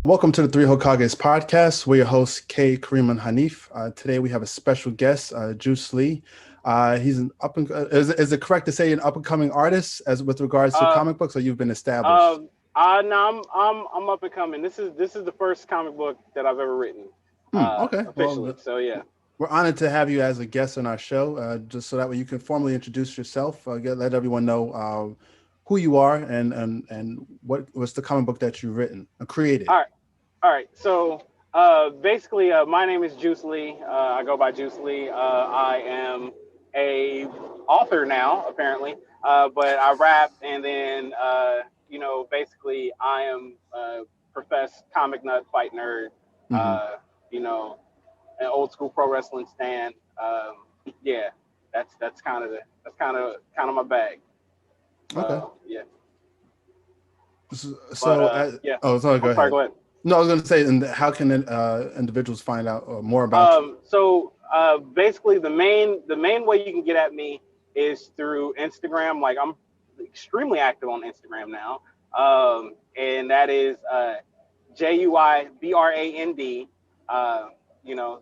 Welcome to the Three Hokages podcast. We're your hosts, Kay, Kareem, and Hanif. Today we have a special guest, Juice Lee. He's an is it correct to say an up-and-coming artist as with regards to comic books, or you've been established? No, I'm up and coming. This is the first comic book that I've ever written. Okay. Officially. Well, So yeah. we're honored to have you as a guest on our show, just so that way you can formally introduce yourself, let everyone know who you are and what was the comic book that you've written and created. All right. So basically, my name is Juice Lee. I go by Juice Lee. I am a author now, apparently, but I rap, and then basically, I am a professed comic nut, fight nerd. You know, an old school pro wrestling stan. Yeah, that's kind of my bag. Okay. Yeah. Yeah. Oh, sorry. Go ahead. Go ahead. No, I was going to say, and how can individuals find out more about you? So basically, the main way you can get at me is through Instagram. Like, I'm extremely active on Instagram now, and that is JUIBRAND.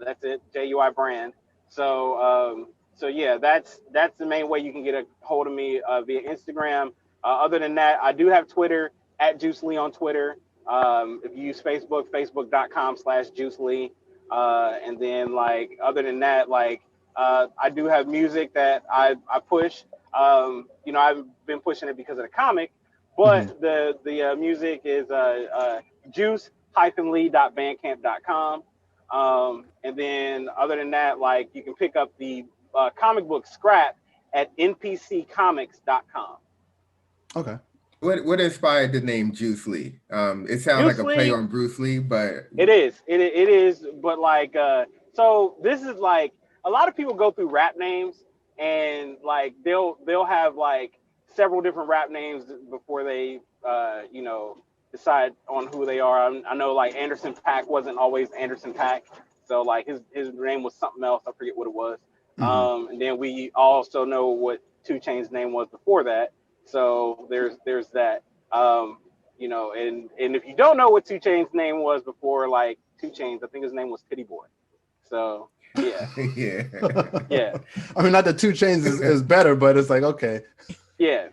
That's it. JUI brand. So yeah, that's the main way you can get a hold of me via Instagram. Other than that, I do have Twitter at Juice Lee on Twitter. If you use Facebook, facebook.com/Juice Lee. And then, like, other than that, like, I do have music that I push. I've been pushing it because of the comic, but the music is juice-lee.bandcamp.com. And then, other than that, like, you can pick up the comic book Skrap at npccomics.com. Okay. What inspired the name Juice Lee? It sounds like a play on Bruce Lee, but it is. But like, so this is like, a lot of people go through rap names, and like they'll have like several different rap names before they decide on who they are. I know, like, Anderson .Paak wasn't always Anderson .Paak, so like his name was something else. I forget what it was. And then we also know what 2 Chainz's name was before that. So there's that. And if you don't know what 2 Chainz's name was before, like, 2 Chainz, I think his name was Titty Boy. So yeah. Yeah. I mean, not that 2 Chainz is better, but it's like, okay. Yeah.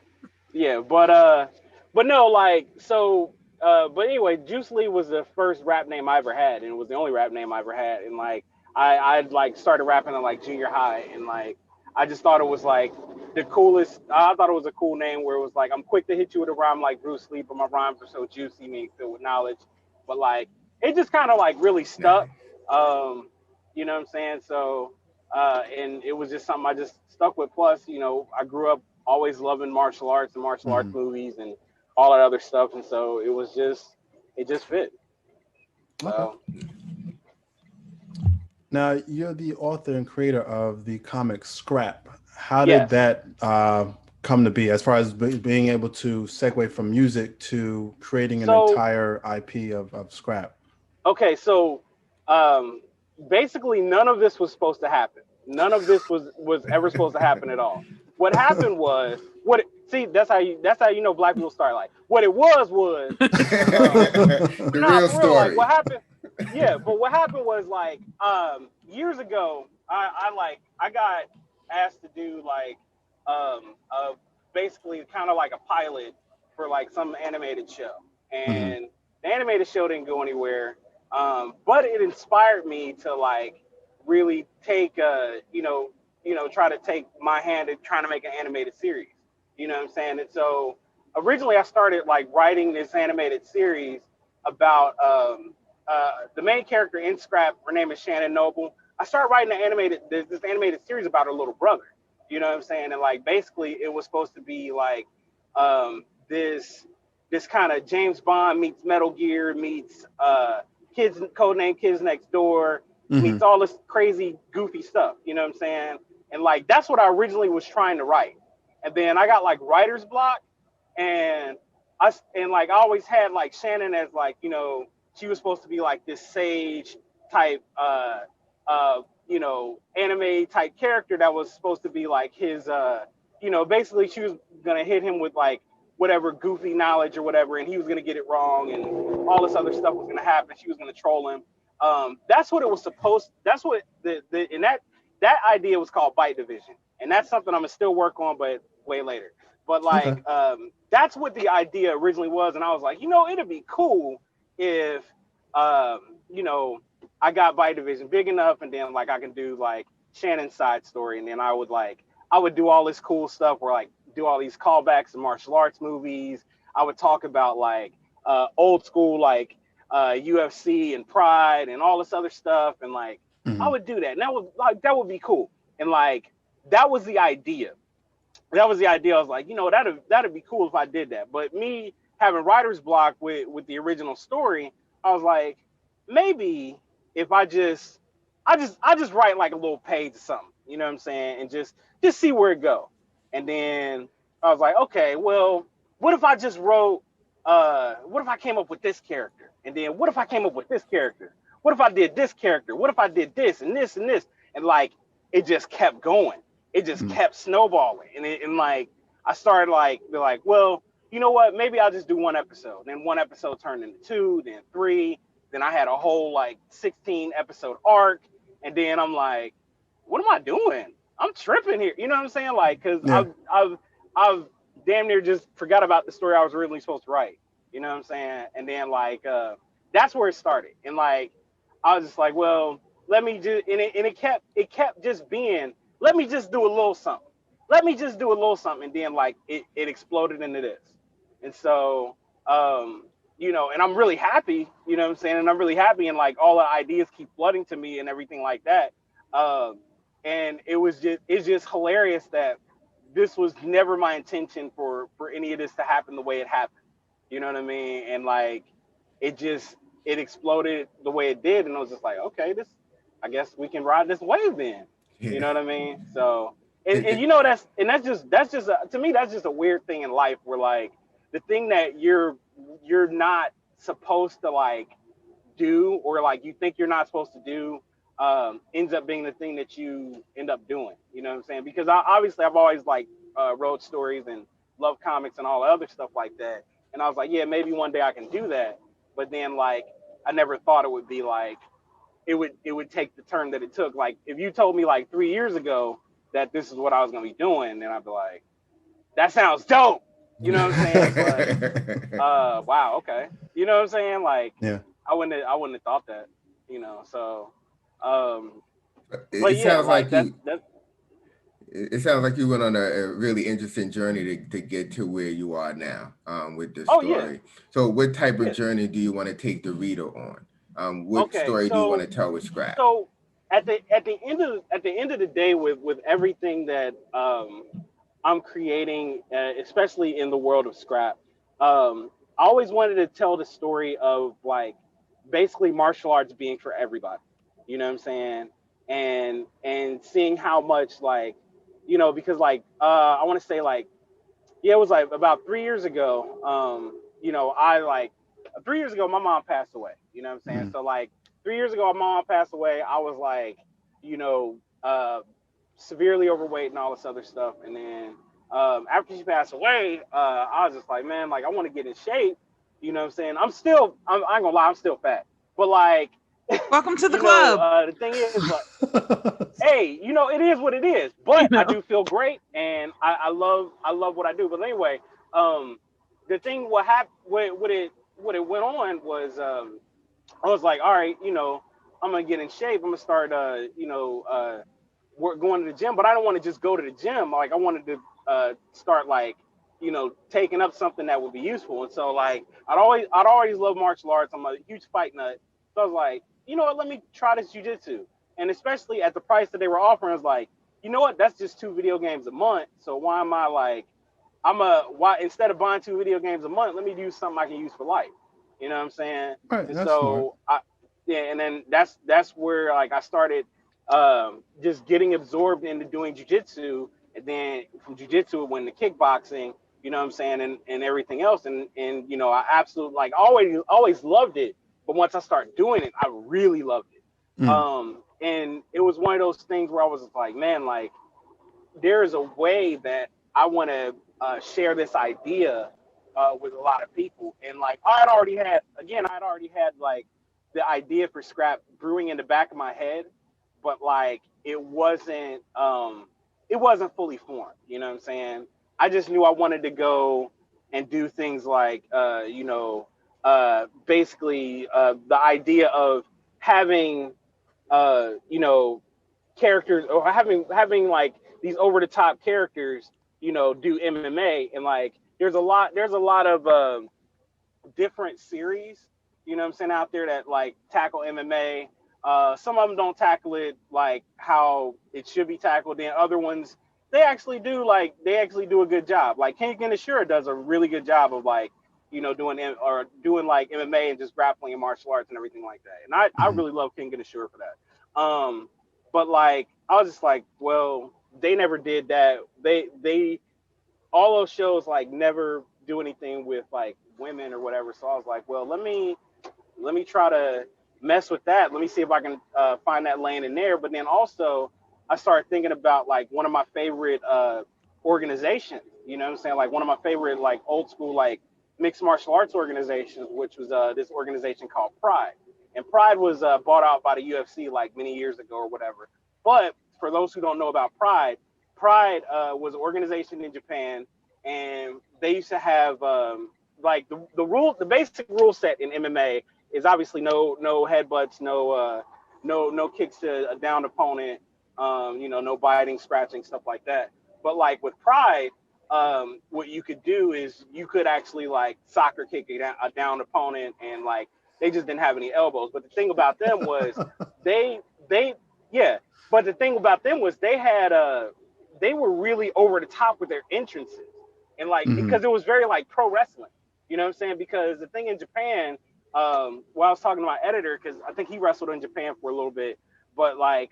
But no, like, so but anyway, Juice Lee was the first rap name I ever had, and it was the only rap name I ever had. And like I like started rapping in like junior high, and like I just thought it was like the coolest. I thought it was a cool name where it was like, I'm quick to hit you with a rhyme like Bruce Lee, but my rhymes are so juicy, meaning filled with knowledge. But like, it just kind of like really stuck. You know what I'm saying? So and it was just something I just stuck with. Plus, I grew up always loving martial arts and martial arts movies and all that other stuff, and so it just fit. So. Now, you're the author and creator of the comic Skrap. How did that come to be, as far as being able to segue from music to creating an entire IP of Skrap? Okay, so basically none of this was supposed to happen. None of this was ever supposed to happen at all. What happened was, that's how you know black people start. Like, what it was the real story. Like, what happened? Yeah, but what happened was, like, years ago, I got asked to do like basically kind of like a pilot for like some animated show, and the animated show didn't go anywhere, but it inspired me to like really take try to take my hand at trying to make an animated series. You know what I'm saying? And so originally I started like writing this animated series about the main character in Skrap. Her name is Shannon Noble. I started writing this animated series about her little brother. You know what I'm saying? And like, basically it was supposed to be like this kind of James Bond meets Metal Gear meets Codename Kids Next Door meets all this crazy goofy stuff. You know what I'm saying? And like, that's what I originally was trying to write. And then I got like writer's block, and I always had like Shannon as like, she was supposed to be like this sage type anime type character that was supposed to be like his basically she was gonna hit him with like whatever goofy knowledge or whatever, and he was gonna get it wrong, and all this other stuff was gonna happen. She was gonna troll him. That's what it was supposed. That's what and that idea was called Byte Division, and that's something I'm gonna still work on, but way later. But like, that's what the idea originally was, and I was like, it'd be cool if, I got Byte Division big enough, and then like I can do like Shannon's side story, and then I would do all this cool stuff where like do all these callbacks to martial arts movies. I would talk about like old school like UFC and Pride and all this other stuff, and like I would do that, and that would be cool, and like that was the idea. That was the idea. I was like, that'd be cool if I did that. But me having writer's block with the original story, I was like, maybe if I just write like a little page or something, you know what I'm saying, and just see where it go. And then I was like, okay, well, what if I just wrote, what if I came up with this character? And then what if I came up with this character? What if I did this character? What if I did this and this and this? And like, it just kept going. It just kept snowballing. And like, I started like, they're like, well, you know what? Maybe I'll just do one episode. Then one episode turned into 2, then 3. Then I had a whole like 16 episode arc. And then I'm like, what am I doing? I'm tripping here. You know what I'm saying? Like, cause I've damn near just forgot about the story I was originally supposed to write. You know what I'm saying? And then like, that's where it started. And like, I was just like, well, let me just, and it kept just being, let me just do a little something. Let me just do a little something. And then like, it exploded into this. And so, and I'm really happy, you know what I'm saying? And I'm really happy, and like all the ideas keep flooding to me and everything like that. And it's just hilarious that this was never my intention for any of this to happen the way it happened. You know what I mean? And like, it exploded the way it did. And I was just like, okay, I guess we can ride this wave then. You know what I mean? So, and that's just to me, that's just a weird thing in life where like the thing that you're not supposed to like do, or like you think you're not supposed to do, ends up being the thing that you end up doing. You know what I'm saying? Because I've always like wrote stories and loved comics and all the other stuff like that. And I was like, yeah, maybe one day I can do that. But then like, I never thought it would be like, it would take the turn that it took. Like if you told me like 3 years ago that this is what I was going to be doing, then I'd be like, that sounds dope. You know what I'm saying? But, wow. Okay. You know what I'm saying? Like, yeah, I wouldn't have thought that, so, it sounds like it sounds like you went on a really interesting journey to get to where you are now, with the story. Yeah. So what type of journey do you want to take the reader on? What story do you want to tell with Skrap? So at the end of the day, with everything that I'm creating, especially in the world of Skrap, I always wanted to tell the story of like basically martial arts being for everybody. You know what I'm saying? And seeing how much like, because like I want to say like, yeah, it was like about 3 years ago. 3 years ago my mom passed away. You know what I'm saying? Mm-hmm. So like 3 years ago my mom passed away. I was like, severely overweight and all this other stuff. And then after she passed away, I was just like, man, like I want to get in shape. You know what I'm saying? I ain't gonna lie, I'm still fat. But like, welcome to the club. The thing is, like, hey, it is what it is. But I do feel great, and I love what I do. But anyway, the thing what it went on was I was like, all right, I'm gonna get in shape. I'm gonna start going to the gym, but I don't want to just go to the gym. Like I wanted to start like taking up something that would be useful. And so like I'd always loved martial arts. I'm a huge fight nut. So I was like, you know what, let me try this jiu-jitsu. And especially at the price that they were offering, I was like, you know what, that's just 2 video games a month. So why am I like, why instead of buying 2 video games a month, let me do something I can use for life. You know what I'm saying? Right, and so and then that's where like I started just getting absorbed into doing jiu-jitsu, and then from jiu-jitsu it went to kickboxing, you know what I'm saying, and everything else. And I absolutely like always loved it. But once I started doing it, I really loved it. Mm. And it was one of those things where I was like, man, like there is a way that I want to share this idea with a lot of people. And like I had already had like the idea for Skrap brewing in the back of my head, but like it wasn't fully formed. You know what I'm saying? I just knew I wanted to go and do things like basically the idea of having you know characters, or having like these over the top characters, do MMA. And like there's a lot of different series, what I'm saying, out there that like tackle MMA. Some of them don't tackle it like how it should be tackled. Then other ones, they actually do a good job. Like Ken Ashura does a really good job of like, doing like MMA and just grappling and martial arts and everything like that. And I really love Ken Ashura for that. But like I was just like, well, they never did that. They all those shows like never do anything with like women or whatever. So I was like, well, let me try to mess with that. Let me see if I can find that lane in there. But then also I started thinking about like one of my favorite organizations, what I'm saying? Like one of my favorite like old school like mixed martial arts organizations, which was this organization called Pride. And Pride was bought out by the UFC like many years ago or whatever. But for those who don't know about Pride, Pride was an organization in Japan, and they used to have like the basic rule set in MMA is obviously no headbutts, no kicks to a downed opponent, no biting, scratching, stuff like that. But like with Pride, what you could do is you could actually like soccer kick a downed opponent, and like they just didn't have any elbows. But the thing about them was they yeah. But the thing about them was they were really over the top with their entrances, and like because it was very like pro wrestling, you know what I'm saying? Because the thing in Japan, while I was talking to my editor, because I think he wrestled in Japan for a little bit, but like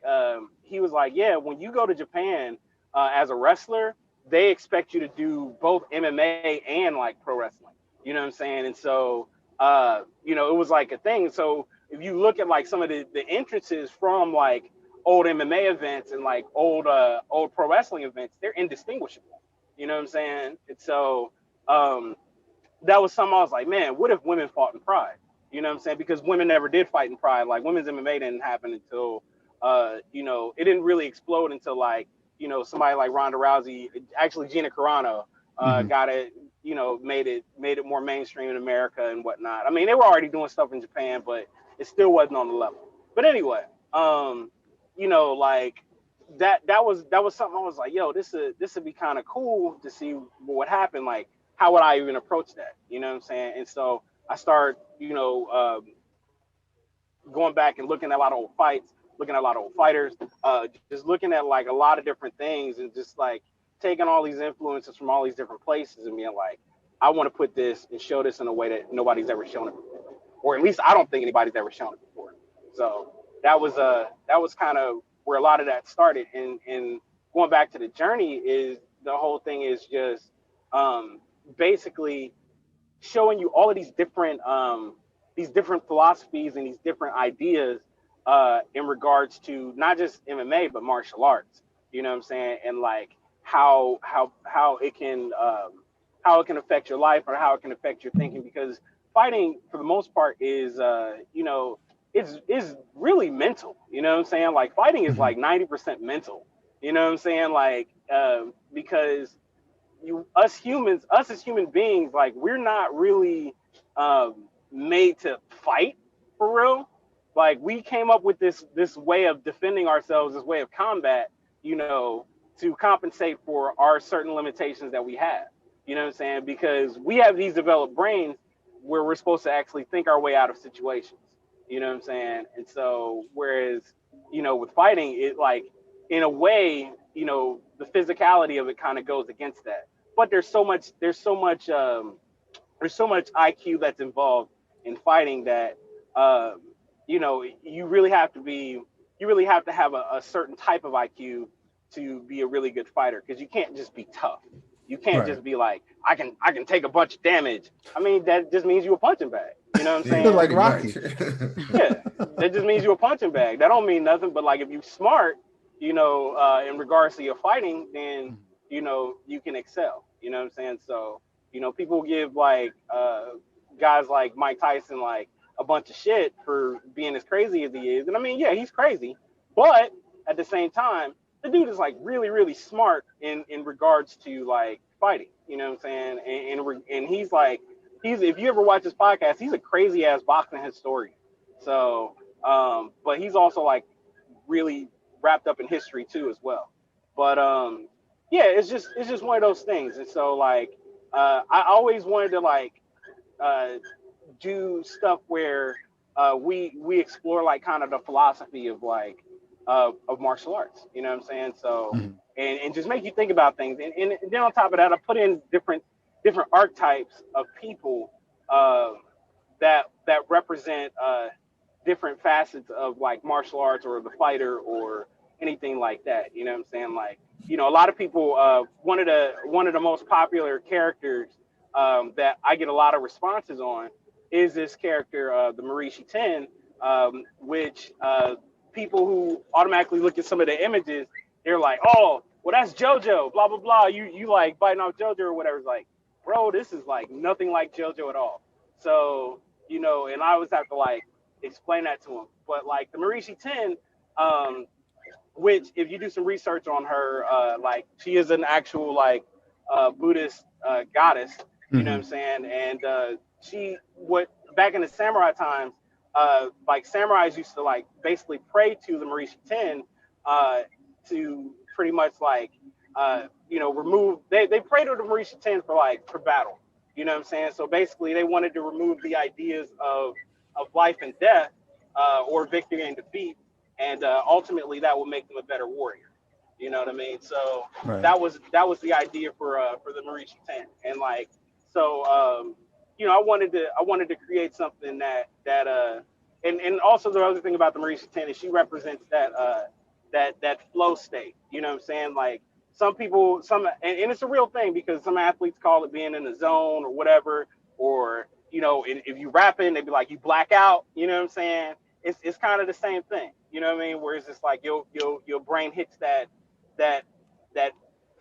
he was like, yeah, when you go to Japan as a wrestler, they expect you to do both MMA and like pro wrestling, you know what I'm saying? And so it was like a thing. So if you look at like some of the entrances from like old MMA events and like old pro wrestling events, they're indistinguishable. You know what I'm saying? And so that was something I was like, man, what if women fought in Pride? You know what I'm saying? Because women never did fight in Pride. Like women's MMA didn't happen until it didn't really explode until like, somebody like Ronda Rousey, actually Gina Carano, got it, made it more mainstream in America and whatnot. I mean, they were already doing stuff in Japan, but it still wasn't on the level. But anyway, like that was something I was like, yo, this would be kind of cool to see what happened. Like, how would I even approach that? You know what I'm saying? And so I start, going back and looking at a lot of old fights, looking at a lot of old fighters, just looking at like a lot of different things, and just like taking all these influences from all these different places and being like, I want to put this and show this in a way that nobody's ever shown it before, or at least I don't think anybody's ever shown it before. So that was kind of where a lot of that started. And going back to the journey, is the whole thing is just basically showing you all of these different philosophies and these different ideas in regards to not just MMA but martial arts. You know what I'm saying? And like how it can affect your life, or how it can affect your thinking, because fighting for the most part is is really mental. You know what I'm saying? Like fighting is like 90% mental. You know what I'm saying? Like because us as human beings, like we're not really made to fight for real. Like we came up with this way of defending ourselves, this way of combat, to compensate for our certain limitations that we have. You know what I'm saying? Because we have these developed brains where we're supposed to actually think our way out of situations. You know what I'm saying? And so whereas, with fighting, it like in a way, the physicality of it kind of goes against that. But there's so much IQ that's involved in fighting that you really have to have a certain type of IQ to be a really good fighter, because you can't just be tough. You can't just be like, I can take a bunch of damage. I mean, that just means you're a punching bag. You know what I'm saying? Like Rocky. Yeah, that just means you're a punching bag. That don't mean nothing. But like if you're smart, in regards to your fighting, then you can excel. You know what I'm saying? So People give like guys like Mike Tyson like a bunch of shit for being as crazy as he is. And I mean, yeah, he's crazy, but at the same time, the dude is like really, really smart in regards to like fighting. You know what I'm saying? And he's like, if you ever watch his podcast, he's a crazy ass boxing historian. So, but he's also like really wrapped up in history too as well. But yeah, it's just one of those things. And so like I always wanted to like uh, do stuff where we explore like kind of the philosophy of like of martial arts. You know what I'm saying? So and just make you think about things. And then on top of that, I put in different archetypes of people that represent different facets of like martial arts or the fighter or anything like that. You know what I'm saying? Like, a lot of people, one of the most popular characters that I get a lot of responses on is this character, the Marishi 10, which people who automatically look at some of the images, they're like, oh, well, that's JoJo, blah, blah, blah. You like biting off JoJo or whatever. It's like, bro, this is like nothing like JoJo at all. So, and I always have to like explain that to them. But like the Marishi 10, which if you do some research on her, like she is an actual like Buddhist goddess, you know what I'm saying? And back in the samurai times, like samurais used to like basically pray to the Marishi 10 to pretty much like remove they prayed to the Marishi 10 for battle. You know what I'm saying? So basically they wanted to remove the ideas of life and death or victory and defeat, and ultimately that will make them a better warrior. You know what I mean? So right. that was the idea for the Marishi 10. And like so I wanted to create something that and also the other thing about the Marishi 10 is she represents that flow state. You know what I'm saying? Like some people, and it's a real thing because some athletes call it being in the zone or whatever, or if you rapping, they'd be like you black out. You know what I'm saying? It's kind of the same thing. You know what I mean? Where it's just like your brain hits that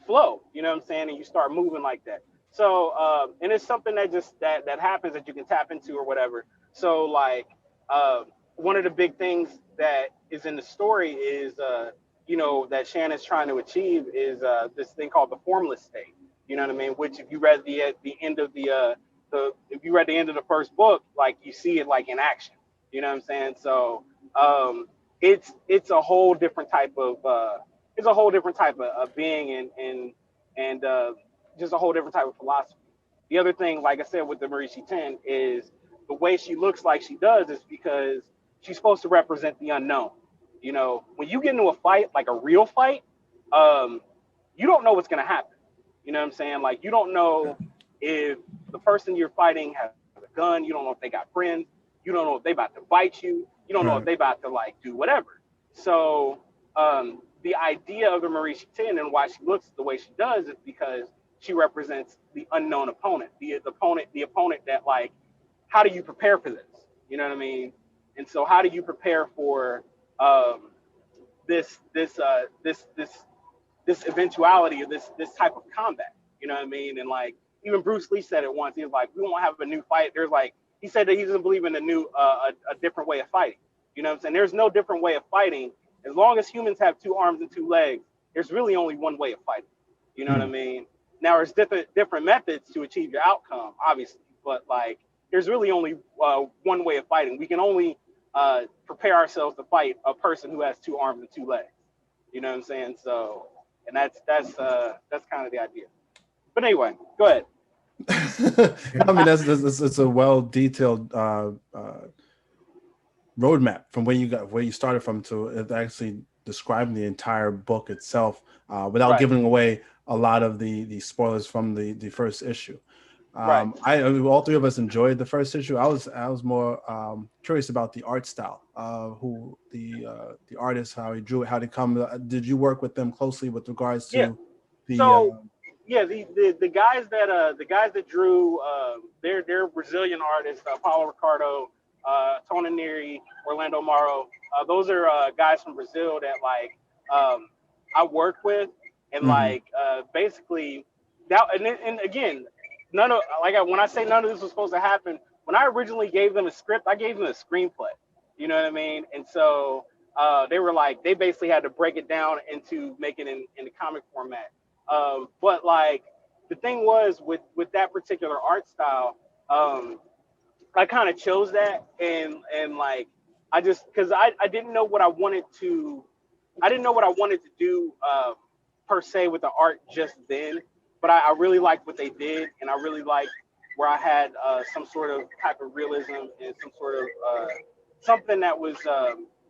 flow. You know what I'm saying? And you start moving like that. So and it's something that just that happens that you can tap into or whatever. So like one of the big things that is in the story is that Shannon's trying to achieve is this thing called the Formless State. You know what I mean? Which if you read the end of if you read the end of the first book, like you see it like in action. You know what I'm saying? So it's a whole different type of being and just a whole different type of philosophy. The other thing, like I said, with the Marishi 10 is the way she looks like she does is because she's supposed to represent the unknown. When you get into a fight, like a real fight, you don't know what's going to happen. You know what I'm saying? Like, you don't know if the person you're fighting has a gun. You don't know if they got friends. You don't know if they about to bite you. You don't know if they about to, like, do whatever. So the idea of the Marishi 10 and why she looks the way she does is because she represents the unknown opponent, the opponent that, like, how do you prepare for this? You know what I mean? And so how do you prepare for this eventuality of this type of combat? You know what I mean? And like even Bruce Lee said it once. He was like, "We won't have a new fight." There's like he said that he doesn't believe in a different way of fighting. You know what I'm saying? There's no different way of fighting as long as humans have two arms and two legs. There's really only one way of fighting. You know what I mean? Now there's different methods to achieve your outcome, obviously, but like there's really only one way of fighting. We can only prepare ourselves to fight a person who has two arms and two legs. You know what I'm saying? So, and that's kind of the idea. But anyway, go ahead. I mean, that's a well detailed roadmap from where you started from to actually describing the entire book itself without giving away a lot of the spoilers from the first issue. All three of us enjoyed the first issue. I was more curious about the art style, who the artist, how he drew it, how they come. Did you work with them closely with regards to the? The guys that drew, they're Brazilian artists, Paulo Ricardo, Tony Neri, Orlando Mauro. Those are guys from Brazil that like I work with, and like basically that, and again. none of when I say none of this was supposed to happen, when I originally gave them a script, I gave them a screenplay. You know what I mean? And so they were like, they basically had to break it down into make it in the comic format. But like the thing was with that particular art style, I kind of chose that and like I just because I didn't know what I wanted to do per se with the art just then, but I really liked what they did, and I really liked where I had some sort of type of realism and some sort of something that was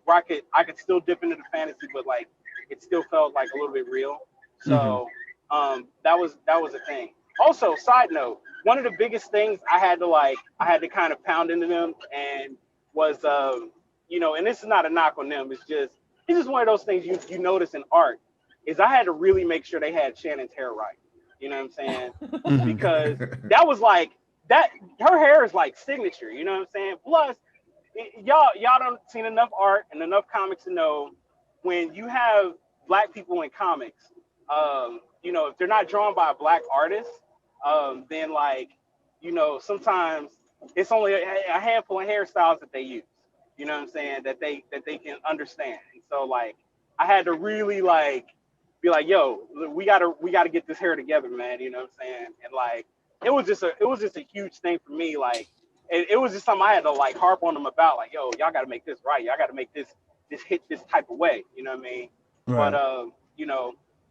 where I could still dip into the fantasy, but like it still felt like a little bit real. So that was a thing. Also, side note, one of the biggest things I had to kind of pound into them and was and this is not a knock on them, it's just one of those things you notice in art is I had to really make sure they had Shannon's hair right. You know what I'm saying? Because that was like that her hair is like signature, you know what I'm saying? Plus y'all don't seen enough art and enough comics to know when you have black people in comics, if they're not drawn by a black artist, then like, sometimes it's only a handful of hairstyles that they use. You know what I'm saying? That they can understand. And so like I had to really like be like, yo, we gotta get this hair together, man. You know what I'm saying? And like it was just a huge thing for me. Like it was just something I had to like harp on them about. Like, yo, y'all gotta make this right. Y'all gotta make this hit this type of way. You know what I mean? Right. But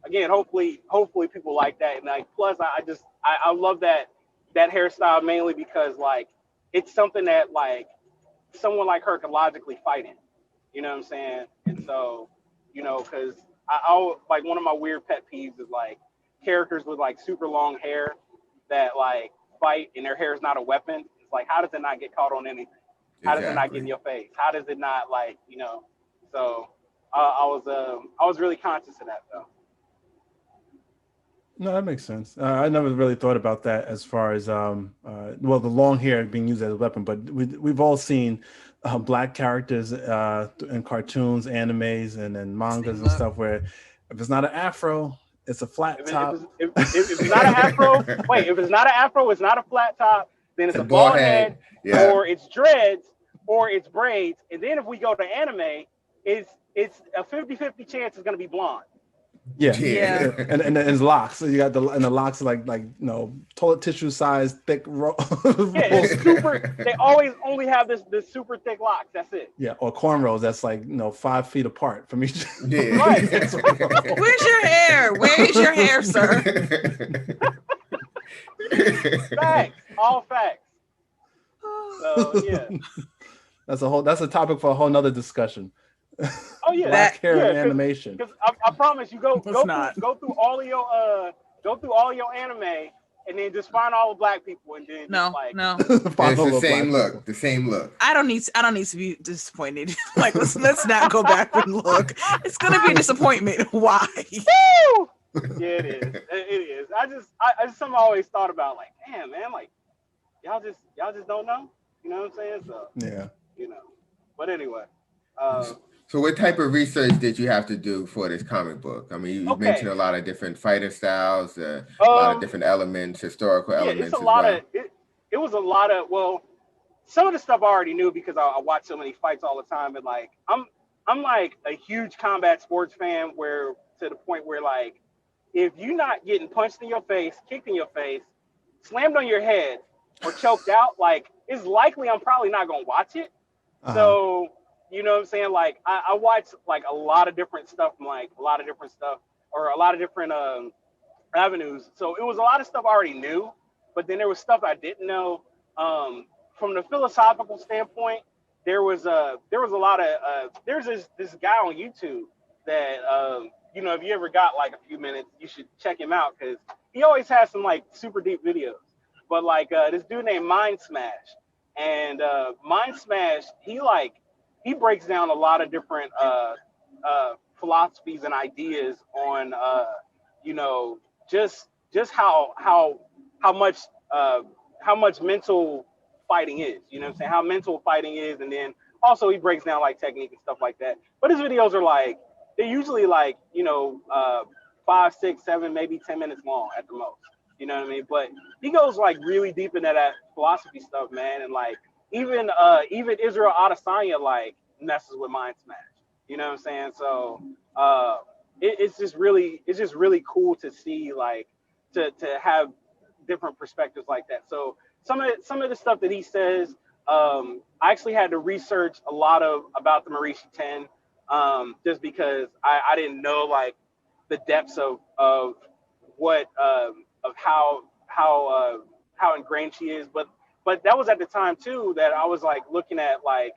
again, hopefully people like that. And like plus I love that hairstyle mainly because like it's something that like someone like her could logically fight in. You know what I'm saying? And so, because I like one of my weird pet peeves is like characters with like super long hair that like fight and their hair is not a weapon. It's like, how does it not get caught on anything? How does it not get in your face? How does it not like, So I was really conscious of that though. No, that makes sense. I never really thought about that as far as the long hair being used as a weapon. But we've all seen black characters in cartoons, animes, and mangas and stuff where if it's not an afro, it's a flat top. If it's not an afro, if it's not an afro, it's not a flat top. Then it's a bald head, or it's dreads, or it's braids. And then if we go to anime, it's a 50-50 chance it's going to be blonde. Yeah. And it's locks. So you got the locks like toilet tissue size thick. It's super. They always only have this super thick locks. That's it. Yeah, or cornrows. That's like 5 feet apart from each. Yeah. Right. Where's your hair? Where's your hair, sir? Facts. All facts. So yeah. That's a topic for a whole nother discussion. Oh yeah, black hair and animation. Because I promise you, go through all of your anime, and then just find all the black people, and then no. It's the same look. The same look. I don't need to be disappointed. Like let's not go back and look. It's gonna be a disappointment. Why? Woo! Yeah, it is. It is. I just something I always thought about. Like, damn, man, like y'all just don't know. You know what I'm saying? So yeah. But anyway. So what type of research did you have to do for this comic book? I mean, you mentioned a lot of different fighter styles, a lot of different elements, historical elements as well. It was a lot of, some of the stuff I already knew because I watch so many fights all the time. And like, I'm like a huge combat sports fan to the point where like, if you're not getting punched in your face, kicked in your face, slammed on your head, or choked out, like it's likely I'm probably not going to watch it. So, you know what I'm saying? Like I watch like a lot of different stuff from like a lot of different stuff or a lot of different avenues. So it was a lot of stuff I already knew, but then there was stuff I didn't know. From the philosophical standpoint, there was a lot of there's this guy on YouTube that if you ever got like a few minutes, you should check him out because he always has some like super deep videos. But like this dude named Mind Smash, and Mind Smash, he breaks down a lot of different philosophies and ideas on just how much mental fighting is, you know what I'm saying, how mental fighting is, and then also he breaks down like technique and stuff like that. But his videos are like, they're usually like 5, 6, 7, maybe 10 minutes long at the most. You know what I mean? But he goes like really deep into that philosophy stuff, man. And like even Israel Adesanya like messes with Mind Smash. You know what I'm saying? So it's just really cool to see like to have different perspectives like that. So some of the stuff that he says, I actually had to research a lot about the Marishi 10, just because I didn't know like the depths of what of how ingrained she is, but that was at the time too that I was like looking at like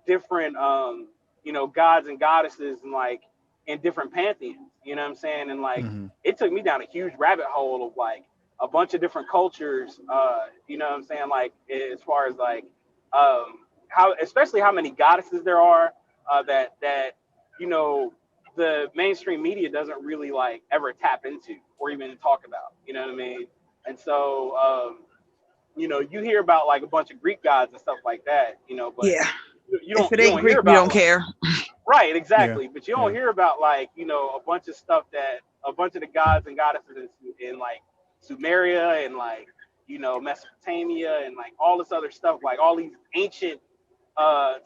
different gods and goddesses and like in different pantheons, you know what I'm saying? And like it took me down a huge rabbit hole of like a bunch of different cultures, you know what I'm saying? Like as far as like how especially how many goddesses there are, that you know the mainstream media doesn't really like ever tap into or even talk about, you know what I mean? And so you know, you hear about like a bunch of Greek gods and stuff like that, you know, but yeah, you don't if it ain't Greek, hear about, we don't care. Right, exactly. But you don't hear about like, you know, a bunch of stuff that a bunch of the gods and goddesses in like Sumeria and like, you know, Mesopotamia and like all this other stuff, like all these ancient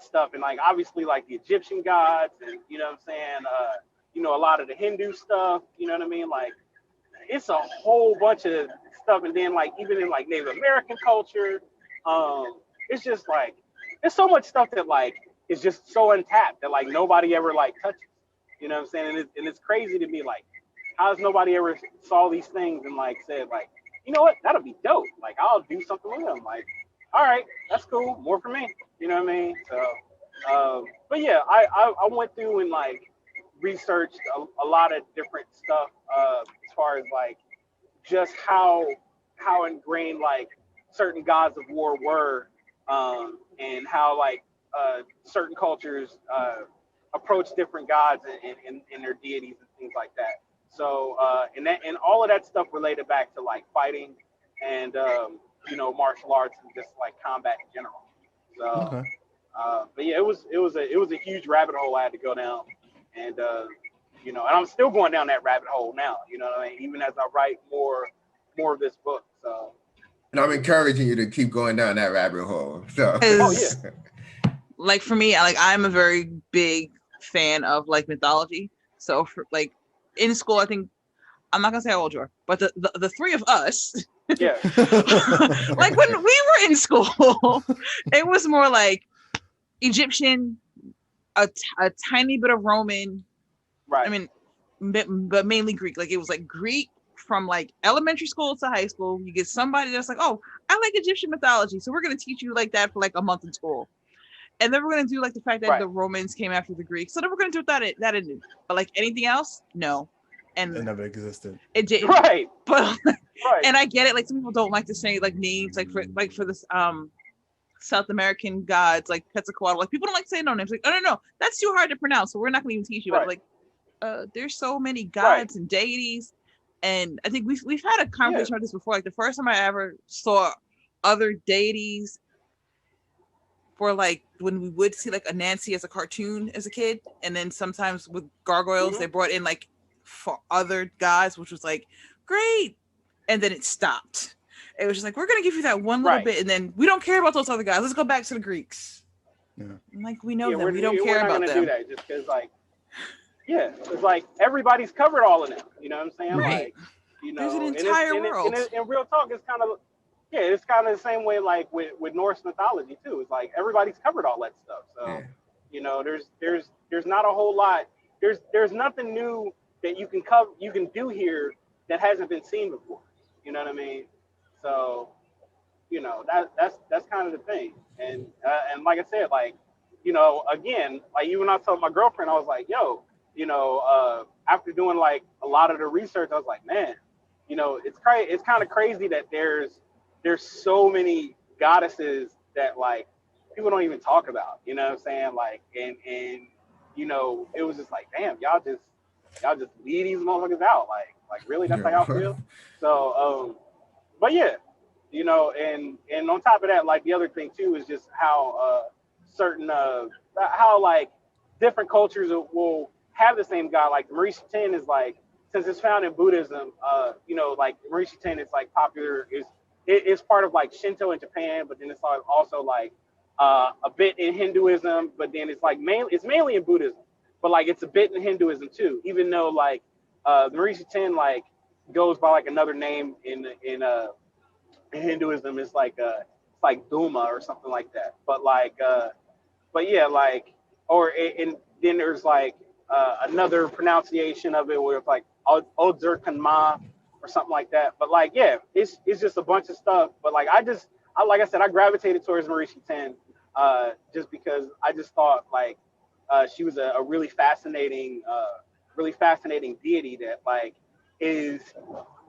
stuff, and like obviously like the Egyptian gods, and you know what I'm saying, you know, a lot of the Hindu stuff, you know what I mean? Like it's a whole bunch of stuff. And then like even in like Native American culture, it's just like there's so much stuff that like is just so untapped that like nobody ever like touches, you know what I'm saying? And it's crazy to me, like how has nobody ever saw these things and like said like, you know what, that'll be dope, like I'll do something with them. Like, all right, that's cool, more for me, you know what I mean? So but yeah, I went through and like researched a lot of different stuff, as far as like just how ingrained like certain gods of war were, and how like certain cultures approach different gods and their deities and things like that. So and all of that stuff related back to like fighting and you know, martial arts and just like combat in general. So but yeah, it was a huge rabbit hole I had to go down. And you know, and I'm still going down that rabbit hole now, you know what I mean, even as I write more of this book. So, and I'm encouraging you to keep going down that rabbit hole. So like for me, like I'm a very big fan of like mythology. So for like in school, I think I'm not gonna say how old you are, but the three of us, yeah, like when we were in school, it was more like Egyptian, a tiny bit of Roman, right. I mean, but mainly Greek. Like it was like Greek from like elementary school to high school. You get somebody that's like, oh, I like Egyptian mythology, so we're gonna teach you like that for like a month in school, and then we're gonna do like the fact that the Romans came after the Greeks, so then we're gonna do that in. But like anything else, no. And it never existed. It did, right. But and I get it. Like some people don't like to say like names, like for this South American gods like Quetzalcoatl. Like people don't like saying no names. Like, oh no, that's too hard to pronounce, so we're not gonna even teach you. But like, there's so many gods and deities, and I think we've had a conversation about this before. Like the first time I ever saw other deities, for like when we would see like Anansi as a cartoon as a kid, and then sometimes with gargoyles they brought in like for other gods, which was like great, and then it stopped. It was just like, we're gonna give you that one little bit, and then we don't care about those other guys. Let's go back to the Greeks. Yeah. Like we know them, we don't care about them. We're not gonna do that just because, like, yeah, it's like everybody's covered all of them. You know what I'm saying? Right. Like, you know, there's an entire world. And real talk, it's kind of it's kind of the same way like with Norse mythology too. It's like everybody's covered all that stuff. So you know, there's not a whole lot. There's nothing new that you can do here that hasn't been seen before. You know what I mean? So, you know, that's kind of the thing. And like I said, like, you know, again, like even I told my girlfriend, I was like, yo, you know, after doing like a lot of the research, I was like, man, you know, it's kind of crazy that there's so many goddesses that like people don't even talk about. You know what I'm saying? Like, and you know, it was just like, damn, y'all just leave these motherfuckers out. Like really, that's how y'all feel. So, but yeah, you know, and on top of that, like the other thing too is just how certain how like different cultures will have the same god. Like the Maurice 10 is like, since it's found in Buddhism, like Maurice Ten is like popular, it's part of like Shinto in Japan, but then it's also like a bit in Hinduism, but then it's like mainly in Buddhism, but like it's a bit in Hinduism too, even though like Maurice Ten like goes by like another name in Hinduism. It's like Duma or something like that. But yeah, like, and then there's like another pronunciation of it where it's like Odzur Kanma or something like that. But like, yeah, it's just a bunch of stuff. But like, like I said, I gravitated towards Maurice Ten just because I just thought like she was a really fascinating deity that like is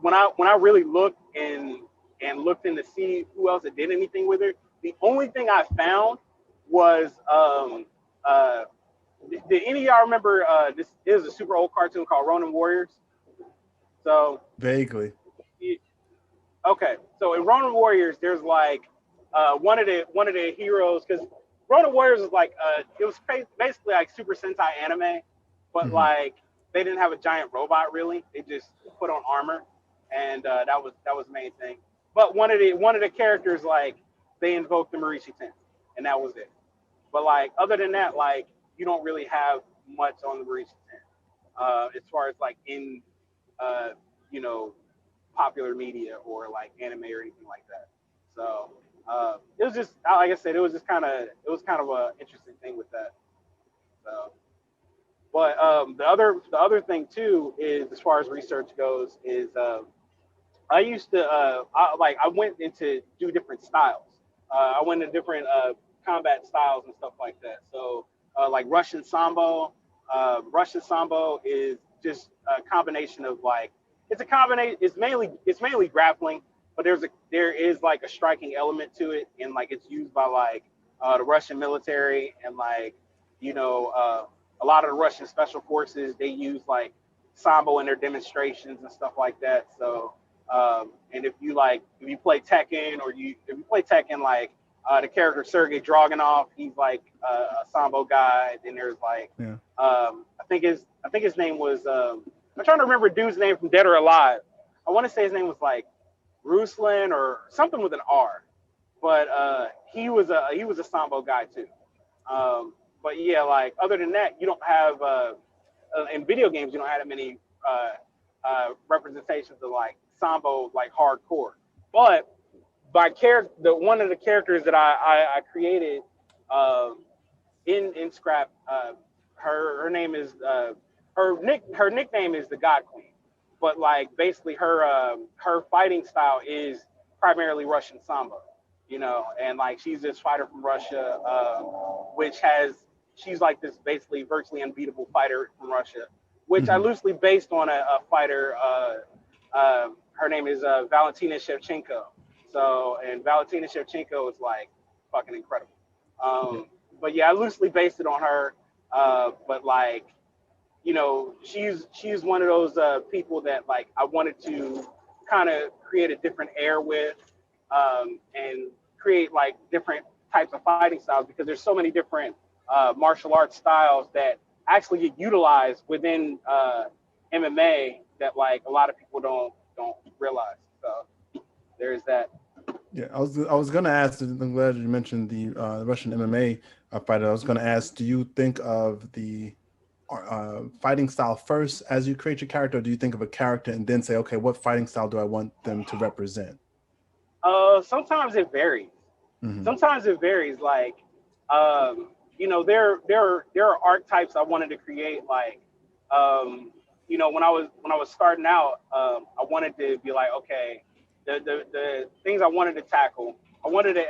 when I really looked and looked in to see who else had did anything with her. The only thing I found was did any of y'all remember this is a super old cartoon called Ronin Warriors? So vaguely. Okay, so in Ronin Warriors, there's like one of the heroes, because Ronin Warriors is like it was basically like Super Sentai anime, but like they didn't have a giant robot really. They just put on armor, and that was the main thing. But one of the characters, like, they invoked the Maurice Ten, and that was it. But like other than that, like you don't really have much on the Maurice Ten as far as like in popular media or like anime or anything like that. So it was just, like I said, it was kind of an interesting thing with that. So, but the other thing too is, as far as research goes, is I used to I went into do different styles. I went into different combat styles and stuff like that. So like Russian Sambo. Russian Sambo is just a combination of like, it's a combination. It's mainly grappling, but there is like a striking element to it, and like it's used by like the Russian military, and like a lot of the Russian special forces, they use like Sambo in their demonstrations and stuff like that. So and if you play Tekken, or if you play Tekken, like the character Sergei Dragunov, he's like a Sambo guy. Then there's like I think his name was I'm trying to remember a dude's name from Dead or Alive. I want to say his name was like Ruslan or something with an R, but he was a Sambo guy too. But yeah, like other than that, you don't have in video games, you don't have that many representations of like Sambo, like hardcore. But by one of the characters that I created in Skrap, her name is her nickname is the God Queen, but like basically her fighting style is primarily Russian Sambo, and like she's this fighter from Russia, she's like this basically virtually unbeatable fighter from Russia, which I loosely based on a fighter. Her name is Valentina Shevchenko. So, and Valentina Shevchenko is like fucking incredible. But yeah, I loosely based it on her. But like, she's one of those people that like I wanted to kind of create a different air with, and create like different types of fighting styles, because there's so many different martial arts styles that actually get utilized within MMA that like a lot of people don't realize. So there's that. Yeah, I was gonna ask. I'm glad you mentioned the Russian MMA fighter. I was gonna ask, do you think of the fighting style first as you create your character, or do you think of a character and then say, okay, what fighting style do I want them to represent? Sometimes it varies. Sometimes it varies. Like, there are archetypes I wanted to create. Like, when I was starting out, I wanted to be like, okay, the things I wanted to tackle, I wanted to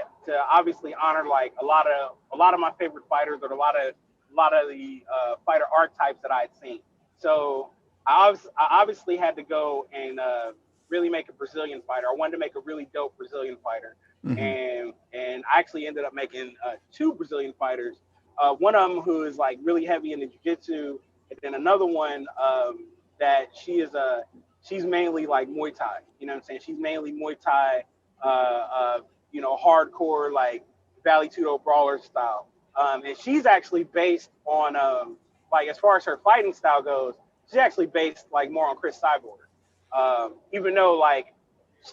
obviously honor like a lot of my favorite fighters, or a lot of the fighter archetypes that I had seen. So I obviously had to go and really make a Brazilian fighter. I wanted to make a really dope Brazilian fighter, and I actually ended up making two Brazilian fighters. One of them who is like really heavy in the jiu-jitsu, and then another one that she's mainly like Muay Thai. You know what I'm saying? She's mainly Muay Thai, hardcore like Vale Tudo brawler style. And she's actually based on like, as far as her fighting style goes, she's actually based like more on Chris Cyborg, even though like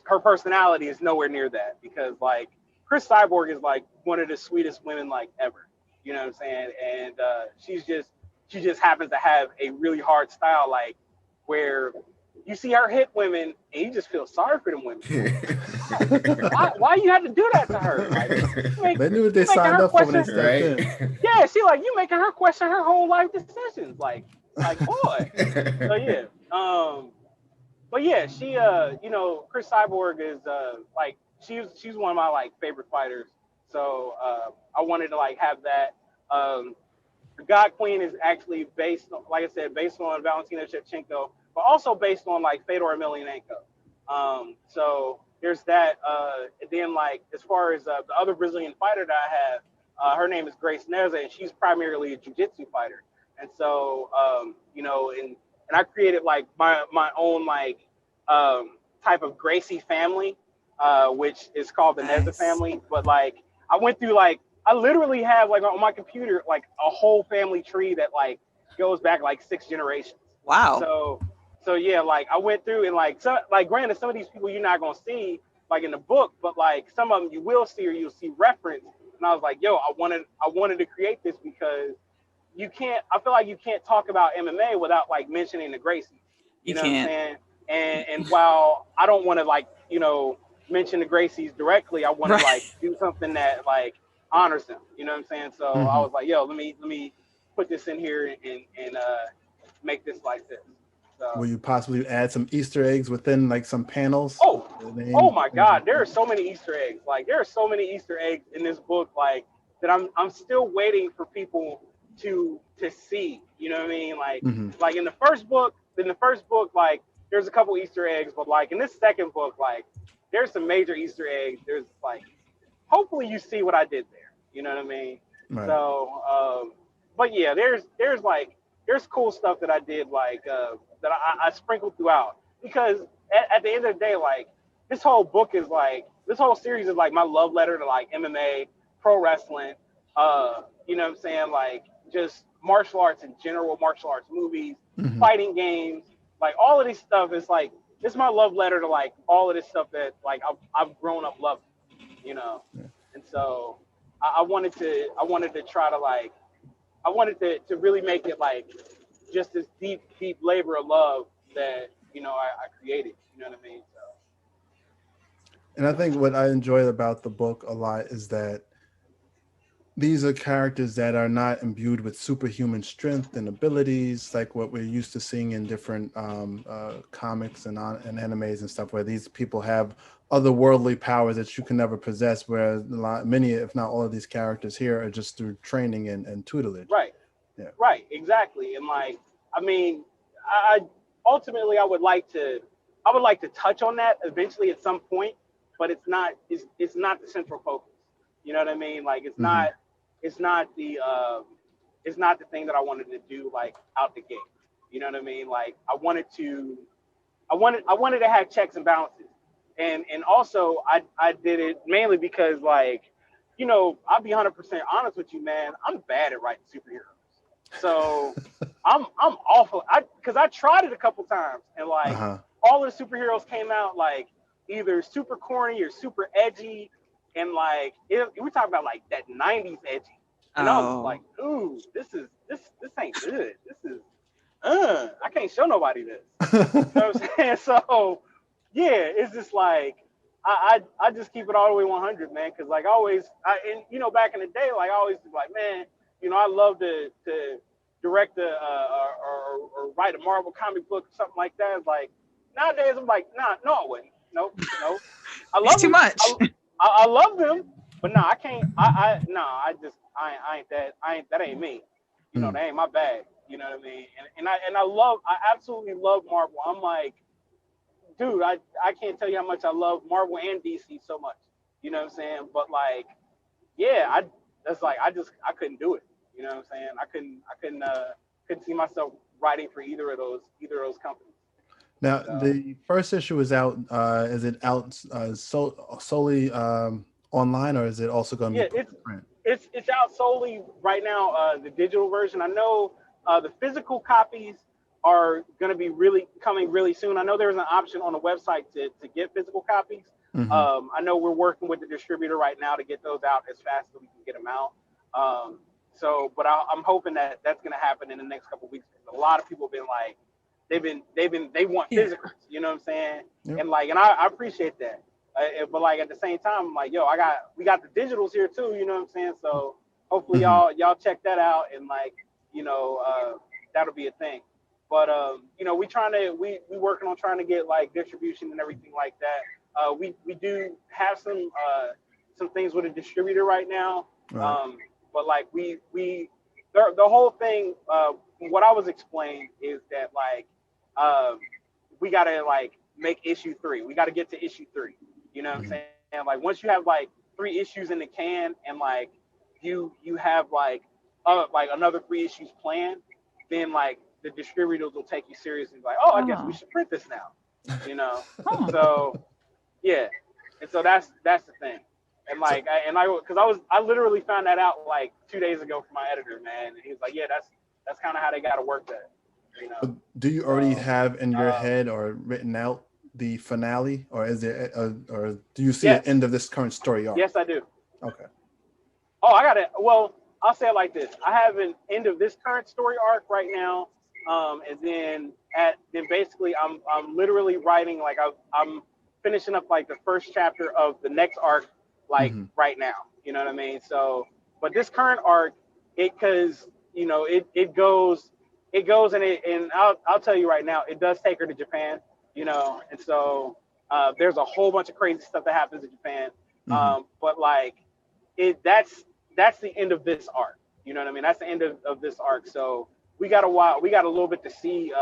her personality is nowhere near that, because like Chris Cyborg is like one of the sweetest women like ever. You know what I'm saying? And she just happens to have a really hard style, like where you see her hit women and you just feel sorry for them women. Why you had to do that to her? Like, they knew what they signed up for when they stepped in. Yeah, she like, you making her question her whole life decisions. Like boy. So yeah. But yeah, she you know, Chris Cyborg is like she's one of my like favorite fighters. So I wanted to like have that. The God Queen is actually based on, like I said, based on Valentina Shevchenko, but also based on like Fedor Emelianenko. So there's that. And then like as far as the other Brazilian fighter that I have, her name is Grace Neza, and she's primarily a jiu-jitsu fighter. And so you know, and I created like my own like type of Gracie family, which is called the Neza family. But like I went through like, I literally have like on my computer like a whole family tree that like goes back like 6 generations. Wow. So yeah, like I went through and like granted, some of these people you're not gonna see like in the book, but like some of them you will see, or you'll see reference. And I was like, yo, I wanted to create this because I feel like you can't talk about MMA without like mentioning the Gracies. You know what I'm saying? And while I don't want to like, you know, mention the Gracies directly, I want to like do something that like honors them. You know what I'm saying? So I was like, yo, let me put this in here and make this like this. So, will you possibly add some Easter eggs within like some panels? Oh my God, there are so many Easter eggs. Like there are so many Easter eggs in this book, like that I'm still waiting for people to see. You know what I mean? Like like in the first book, like there's a couple Easter eggs, but like in this second book, like there's some major Easter eggs. There's like, hopefully you see what I did there. You know what I mean? Right. So, but yeah, there's cool stuff that I did, like that I sprinkled throughout, because at the end of the day, like this whole series is like my love letter to like MMA, pro wrestling, you know what I'm saying? Like just martial arts in general, martial arts movies, fighting games, like all of this stuff is like, it's my love letter to like all of this stuff that like I've grown up loving, you know? Yeah. And so I wanted to try to like, I wanted to really make it like just this deep labor of love that, you know, I created, you know what I mean? So. And I think what I enjoy about the book a lot is that these are characters that are not imbued with superhuman strength and abilities like what we're used to seeing in different comics and animes and stuff, where these people have otherworldly powers that you can never possess, whereas many, if not all of these characters here are just through training and tutelage. Right. Yeah. Right. Exactly. And like, I mean, I ultimately I would like to touch on that eventually at some point, but it's not the central focus. You know what I mean? Like it's not the thing that I wanted to do like out the gate. You know what I mean? Like I wanted to have checks and balances. And also I did it mainly because, like, you know, I'll be 100% honest with you, man. I'm bad at writing superheroes. So I'm awful. Because I tried it a couple times, and like all of the superheroes came out like either super corny or super edgy, and like we're talking about like that 90s edgy. And I was like, ooh, this ain't good. This is I can't show nobody this. You know what I'm saying? So yeah, it's just like I just keep it all the way 100, man. Because like and you know, back in the day, like I always was like, man, you know, I love to direct or write a Marvel comic book or something like that. It's like nowadays, I'm like, no, I wouldn't. Nope. I love it's too much. I love them, but no, I can't. I ain't that. That ain't me. You know, that ain't my bag. You know what I mean? And I absolutely love Marvel. I'm like, dude, I can't tell you how much I love Marvel and DC so much. You know what I'm saying? But like, yeah, I couldn't do it. You know what I'm saying? I couldn't see myself writing for either of those companies. Now, the first issue is out. Is it out solely online, or is it also going to be print? It's out solely right now. The digital version. I know the physical copies are going to be coming really soon. I know there's an option on the website to get physical copies. I know we're working with the distributor right now to get those out as fast as we can get them out. But I'm hoping that that's going to happen in the next couple of weeks. A lot of people have been like, they want physicals, you know what I'm saying? Yep. And I appreciate that. But like at the same time, I'm like, yo, we got the digitals here too, you know what I'm saying? So hopefully y'all check that out, and that'll be a thing. But we working on trying to get like distribution and everything like that. We do have some things with a distributor right now. Right. But like the whole thing, what I was explained is that we gotta make issue 3. We gotta get to issue 3. You know what I'm saying? Like once you have 3 issues in the can, and you have another 3 issues planned, then the distributors will take you seriously. Like, oh, I guess we should print this now. You know? So yeah. And so that's the thing. And I literally found that out 2 days ago from my editor, man. And he was like, yeah, that's kind of how they got to work that. You know? Do you already have in your head or written out the finale, or is there, or do you see the end of this current story arc? Yes, I do. Okay. Oh, I got it. Well, I'll say it like this: I have an end of this current story arc right now, and then basically I'm literally writing I'm finishing up the first chapter of the next arc right now. You know what I mean? So, but this current arc, it goes and I'll tell you right now, it does take her to Japan. You know, and so there's a whole bunch of crazy stuff that happens in Japan. But that's the end of this arc. You know what I mean? That's the end of this arc. So we got a little bit to see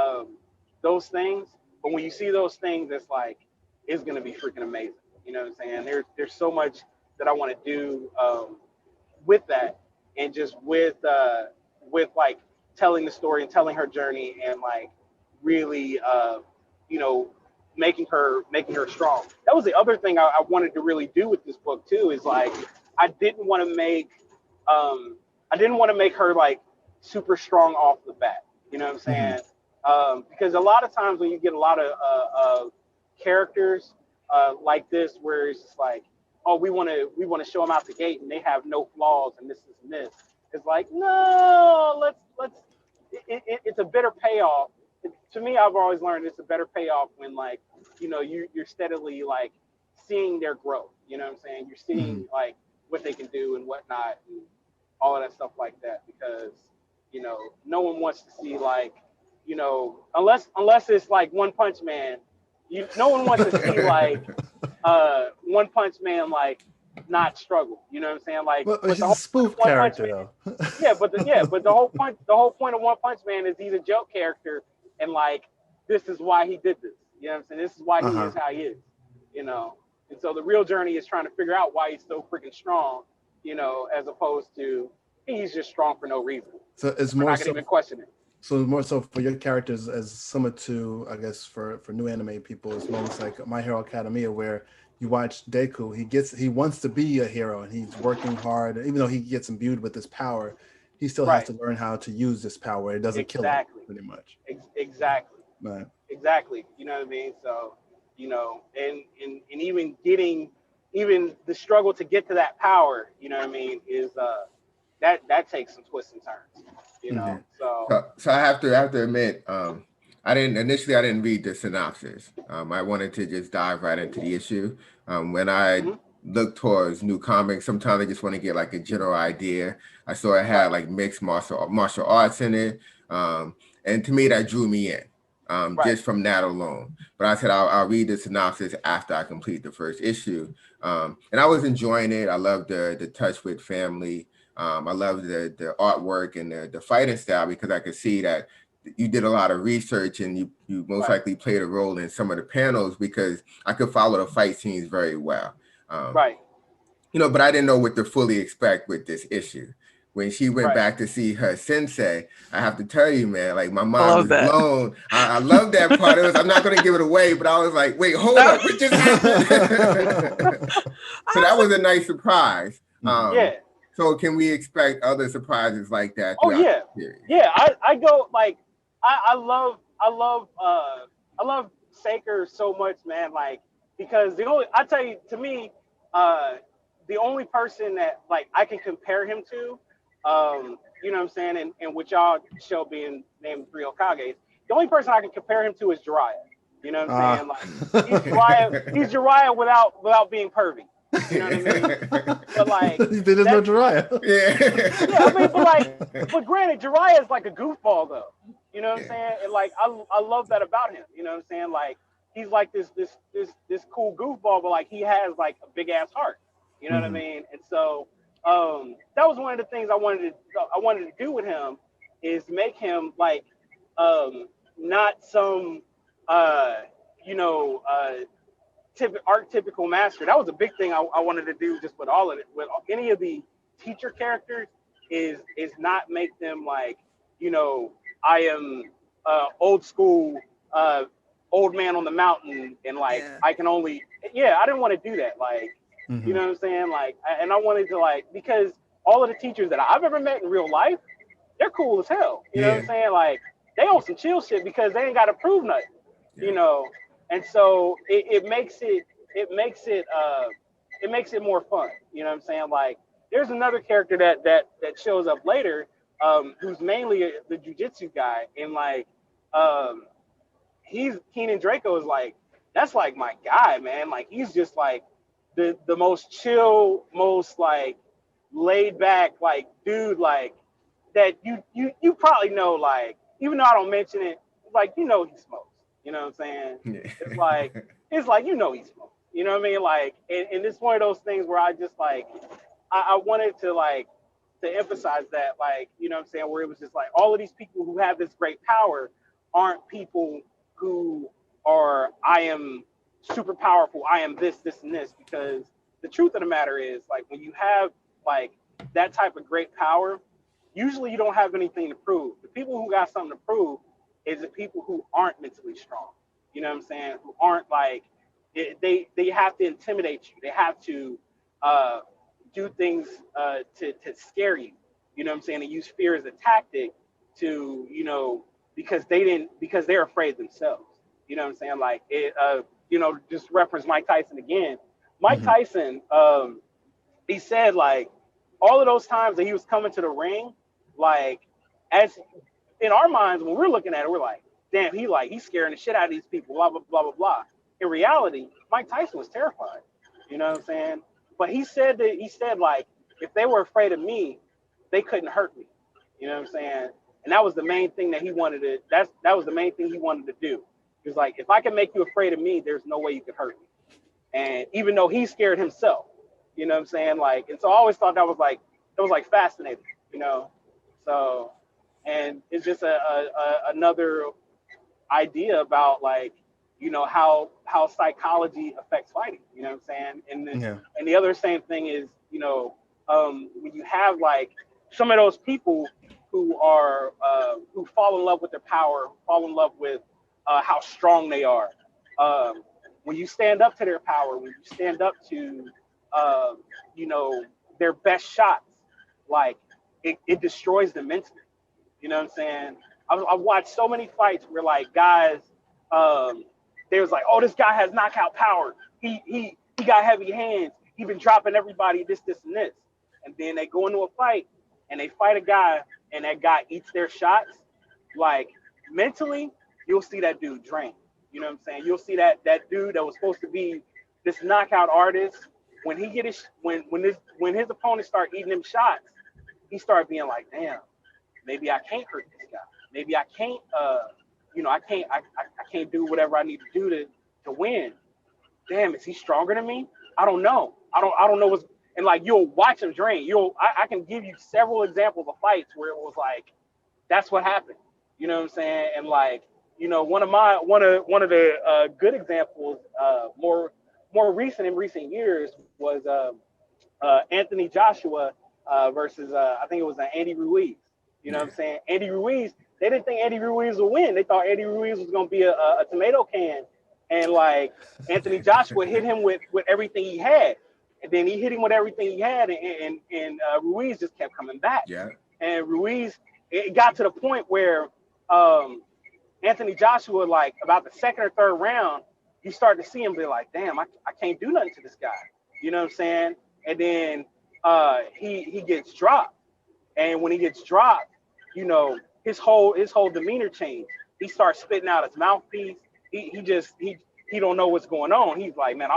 those things. But when you see those things, it's gonna be freaking amazing. You know what I'm saying? There's so much that I want to do with that, and just with telling the story and telling her journey, and really making her strong. That was the other thing I wanted to really do with this book too, is I didn't want to make her super strong off the bat. You know what I'm saying? Because a lot of times when you get a lot of characters like this, where it's just oh, we want to show them out the gate and they have no flaws and this and this. It's no, let's. It's a better payoff. To me, I've always learned it's a better payoff when you're steadily seeing their growth. You know what I'm saying? You're seeing what they can do and whatnot, and all of that stuff like that. Because no one wants to see unless it's One Punch Man. No one wants to see One Punch Man not struggle. You know what I'm saying? Well, it's a spoof character, though. but the whole point of One Punch Man is he's a joke character. And this is why he did this. You know what I'm saying? This is why he is how he is. You know? And so the real journey is trying to figure out why he's so freaking strong, as opposed to he's just strong for no reason. So it's more so even question it. So more so for your characters, as similar to, I guess, for new anime people, it's moments like My Hero Academia, where you watch Deku, he wants to be a hero and he's working hard. Even though he gets imbued with this power, he still has to learn how to use this power. It doesn't kill him, pretty much. Exactly. Right. Exactly. You know what I mean? So, and even getting, even the struggle to get to that power, you know what I mean, is that takes some twists and turns, you know. So I have to admit, I didn't read the synopsis. I wanted to just dive right into the issue. When I look towards new comics, sometimes I just want to get a general idea. I saw it had mixed martial arts in it, and to me that drew me in, just from that alone. But I said I'll read the synopsis after I complete the first issue, and I was enjoying it. I loved the touch with family. I loved the artwork and the fighting style, because I could see that you did a lot of research, and you most likely played a role in some of the panels, because I could follow the fight scenes very well. But I didn't know what to fully expect with this issue. When she went back to see her sensei, I have to tell you, man, my mind was blown. I love that part. I'm not going to give it away, but I was like, wait, hold up, what just happened? So that was a nice surprise. So can we expect other surprises like that? Oh yeah, yeah. I go I love Saker so much, man. Like, because I tell you, to me, the only person that like I can compare him to, you know what I'm saying, and with y'all show being named 3 Hokages, the only person I can compare him to is Jiraiya. You know what I'm saying? Like, he's Jiraiya without being pervy. You know what I mean? But like, there's no Jiraiya. Yeah, I mean, but granted, Jiraiya is like a goofball though. You know what I'm saying? And like, I love that about him. You know what I'm saying? Like, he's like this cool goofball, but like he has like a big ass heart. You know what I mean? And so that was one of the things I wanted to do with him, is make him like not some archetypical master. That was a big thing I wanted to do just with all of it, with any of the teacher characters, is not make them like, I am old school old man on the mountain, and like I can only I didn't want to do that, like you know what I'm saying, like, and I wanted to, like, because all of the teachers that I've ever met in real life, they're cool as hell, you know what I'm saying, like they on some chill shit because they ain't got to prove nothing, you know. And so it makes it more fun. You know what I'm saying? Like, there's another character that shows up later, who's mainly the jujitsu guy, and like Keenan Draco is like, that's like my guy, man. Like, he's just like the most chill, most like laid back, like dude, like that you probably know, like, even though I don't mention it, like, he smokes. You know what I'm saying? Yeah. It's like, he smokes. You know what I mean? Like, and it's one of those things where I just like, I wanted to like to emphasize that, like, you know what I'm saying, where it was just like, all of these people who have this great power aren't people who are, I am super powerful, I am this, and this, because the truth of the matter is, like, when you have like that type of great power, usually you don't have anything to prove. The people who got something to prove is the people who aren't mentally strong. You know what I'm saying? Who aren't like, they have to intimidate you. They have to do things to scare you. You know what I'm saying? And use fear as a tactic to, because they're afraid themselves. You know what I'm saying? Like, just reference Mike Tyson again. Mike Tyson, he said, like, all of those times that he was coming to the ring, like, as in our minds, when we're looking at it, we're like, damn, he's scaring the shit out of these people, blah, blah, blah, blah, blah. In reality, Mike Tyson was terrified. You know what I'm saying? But he said, like, if they were afraid of me, they couldn't hurt me. You know what I'm saying? And that was the main thing that he wanted to, that was the main thing he wanted to do. He was like, if I can make you afraid of me, there's no way you could hurt me. And even though he's scared himself, you know what I'm saying? Like, and so I always thought that was like fascinating, So, and it's just another idea about, like, how psychology affects fighting, you know what I'm saying? And the other same thing is, when you have like some of those people who are who fall in love with their power, fall in love with how strong they are. When you stand up to their power, when you stand up to their best shots, like it destroys them mentally. You know what I'm saying? I've watched so many fights where, like, guys, they was like, oh, this guy has knockout power. He got heavy hands. He been dropping everybody this, and this. And then they go into a fight and they fight a guy, and that guy eats their shots. Like, mentally, you'll see that dude drain. You know what I'm saying? You'll see that dude that was supposed to be this knockout artist, when he get his when his opponents start eating him shots, he started being like, damn, maybe I can't hurt this guy. Maybe I can't I can't do whatever I need to do to win. Damn, is he stronger than me? I don't know. I don't know what's, and like, you'll watch him drain. I can give you several examples of fights where it was like, that's what happened. You know what I'm saying? And like, one of the good examples, more recent in recent years, was Anthony Joshua versus I think it was Andy Ruiz. You know what I'm saying? Andy Ruiz, they didn't think Andy Ruiz would win. They thought Andy Ruiz was going to be a tomato can. And like, Anthony Joshua hit him with everything he had. And then he hit him with everything he had. And Ruiz just kept coming back. Yeah. And Ruiz, it got to the point where Anthony Joshua, like about the second or third round, you start to see him be like, damn, I can't do nothing to this guy. You know what I'm saying? And then he gets dropped. And when he gets dropped, you know, his whole demeanor changed. He starts spitting out his mouthpiece. He don't know what's going on. He's like, man,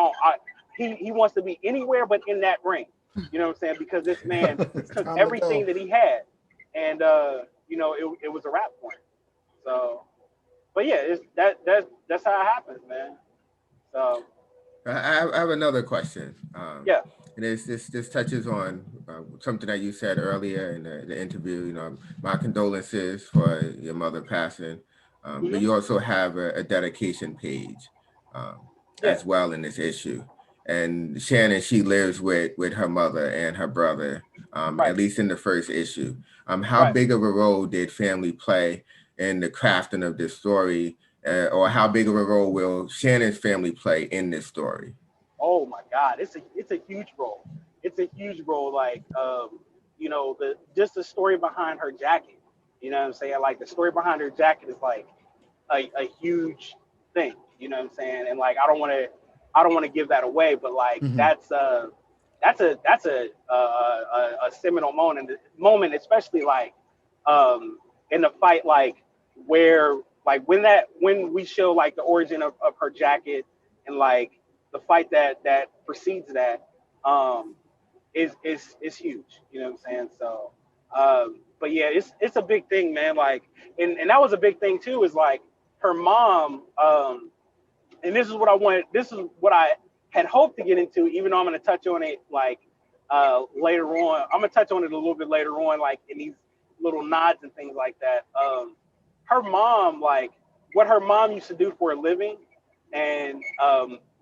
he wants to be anywhere but in that ring. You know what I'm saying? Because this man took everything that he had, and you know, it was a wrap for him. So, but yeah, that's how it happens, man. So, I have another question. Yeah. And this touches on something that you said earlier in the interview. You know, my condolences for your mother passing, but you also have a dedication page as well in this issue. And Shannon, she lives with her mother and her brother, at least in the first issue. How big of a role did family play in the crafting of this story, or how big of a role will Shannon's family play in this story? Oh my God, it's a huge role. It's a huge role. Like, you know, the story behind her jacket. You know what I'm saying? Like the story behind her jacket is like a huge thing. You know what I'm saying? And like, I don't want to give that away, but like that's a seminal moment, especially like in the fight, like where like when we show like the origin of her jacket and like the fight that precedes that is huge. You know what I'm saying? So but yeah, it's a big thing, man. Like and that was a big thing too, is like her mom, and this is what I had hoped to get into, even though I'm gonna touch on it like later on. I'm gonna touch on it a little bit later on, like in these little nods and things like that. Her mom, like what her mom used to do for a living, and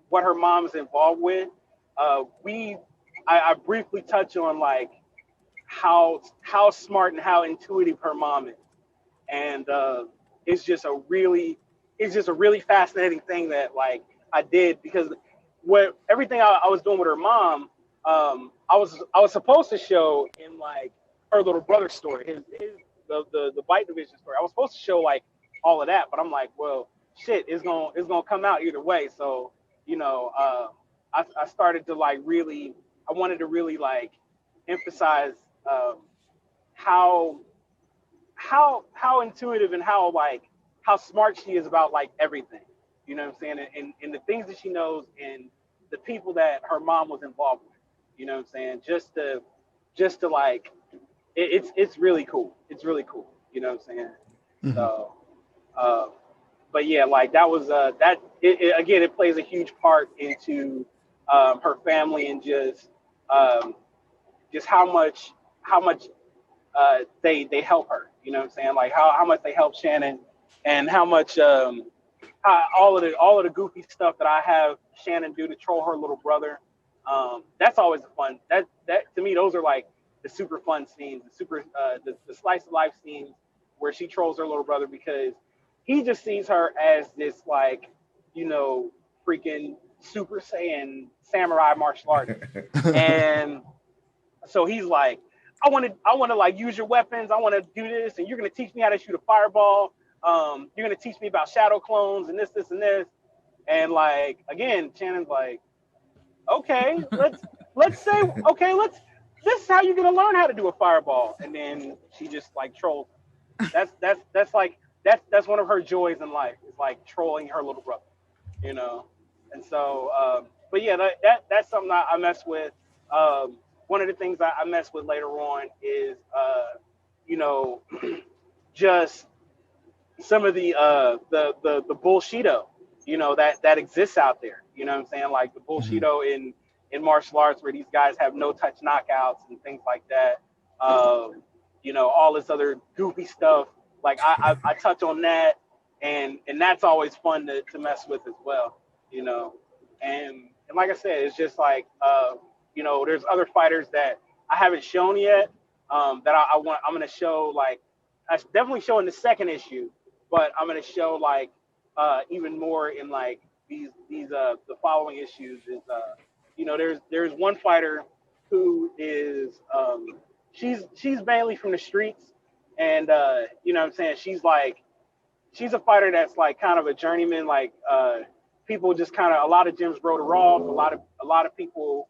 what her mom is involved with. I briefly touch on like how smart and how intuitive her mom is, and it's just a really fascinating thing that like I did, because everything I was doing with her mom, I was supposed to show in like her little brother's story, the Bite Division story. I was supposed to show like all of that, but I'm like, well, shit, it's gonna come out either way. So, you know, I started to like I wanted to really like emphasize how intuitive and how smart she is about like everything. You know what I'm saying? And the things that she knows and the people that her mom was involved with. You know what I'm saying? Just to like, it's really cool. It's really cool. You know what I'm saying? So, but yeah, like that was again, it plays a huge part into her family, and just how much they help her. You know what I'm saying? Like how much they help Shannon, and how much all of the goofy stuff that I have Shannon do to troll her little brother. That's always a fun. That to me, those are like the super fun scenes, the slice of life scenes where she trolls her little brother, because he just sees her as this like, you know, freaking Super Saiyan samurai martial art, and so he's like, I want to like use your weapons. I want to do this, and you're gonna teach me how to shoot a fireball. You're gonna teach me about shadow clones and this, and this. And like again, Shannon's like, okay, let's say, okay, this is how you're gonna learn how to do a fireball. And then she just like trolls. That's one of her joys in life, is like trolling her little brother, you know. And so, but yeah, that's something I mess with. One of the things I mess with later on is, you know, just some of the bullshido, you know, that exists out there. You know what I'm saying? Like the bullshido in martial arts, where these guys have no touch knockouts and things like that. You know, all this other goofy stuff. Like I touch on that, and that's always fun to mess with as well. You know, and like I said, it's just like you know, there's other fighters that I haven't shown yet, that I'm gonna show, like I definitely show in the second issue, but I'm gonna show like even more in like these the following issues. Is you know, there's one fighter who is she's mainly from the streets, and you know what I'm saying, she's she's a fighter that's like kind of a journeyman. Like people just kind of, a lot of gyms wrote her off. A lot of people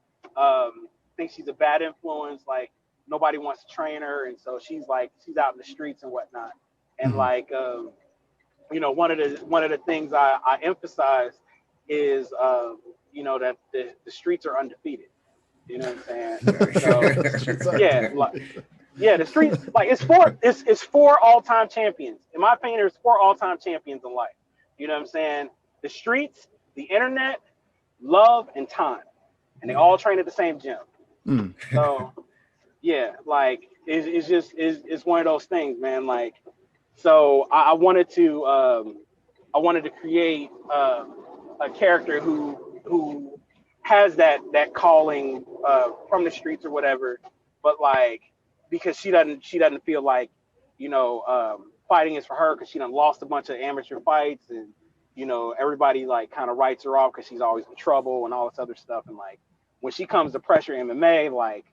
think she's a bad influence. Like nobody wants to train her, and so she's out in the streets and whatnot. And like you know, one of the things I emphasize is that the streets are undefeated. You know what I'm saying? So, yeah, the streets, like it's four all-time champions. In my opinion, there's four all-time champions in life. You know what I'm saying? The streets, the internet, love, and time. And they all train at the same gym. So yeah, like it's one of those things, man. Like, so I wanted to create a character who has that calling from the streets or whatever, but like, because she doesn't feel like, fighting is for her, because she done lost a bunch of amateur fights, and everybody like kind of writes her off because she's always in trouble and all this other stuff. And like when she comes to pressure MMA, like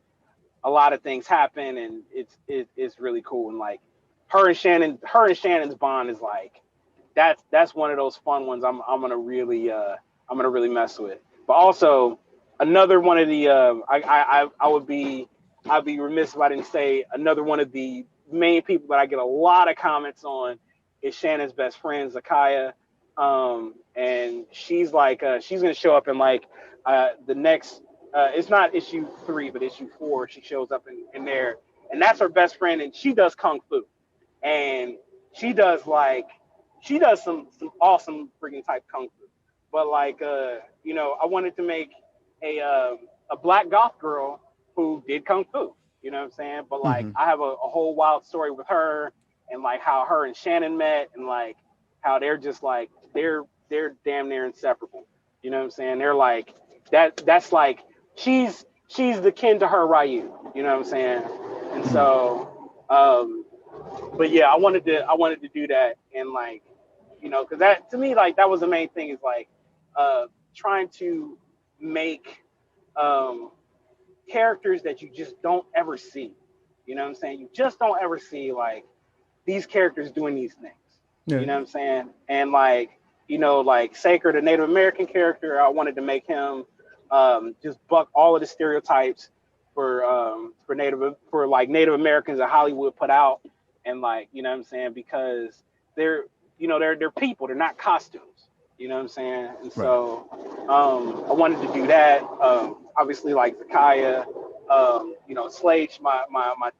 a lot of things happen, and it's really cool. And like her and Shannon's bond is like, that's one of those fun ones I'm gonna really mess with. But also another one of the I'd be remiss if I didn't say another one of the main people that I get a lot of comments on is Shannon's best friend, Zakaya. And she's like, she's going to show up in like the next, it's not issue 3, but issue 4. She shows up in there, and that's her best friend. And she does Kung Fu, and she does some awesome freaking type Kung Fu. But like, I wanted to make a black goth girl who did Kung Fu, you know what I'm saying? But like, I have a whole wild story with her, and like how her and Shannon met, and like how they're just like, they're damn near inseparable. You know what I'm saying? They're like, that's like, she's the kin to her Ryu, you know what I'm saying? And so, but yeah, I wanted to do that. And like, cause that, to me, like that was the main thing, is like, trying to make, characters that you just don't ever see. You know what I'm saying? You just don't ever see like these characters doing these things. Yeah. You know what I'm saying? And like, like Sacred, a Native American character, I wanted to make him just buck all of the stereotypes for Native Americans that Hollywood put out. And like, you know what I'm saying? Because they're people, they're not costumes. You know what I'm saying? And so I wanted to do that. Obviously, like Zakaya, Slade, my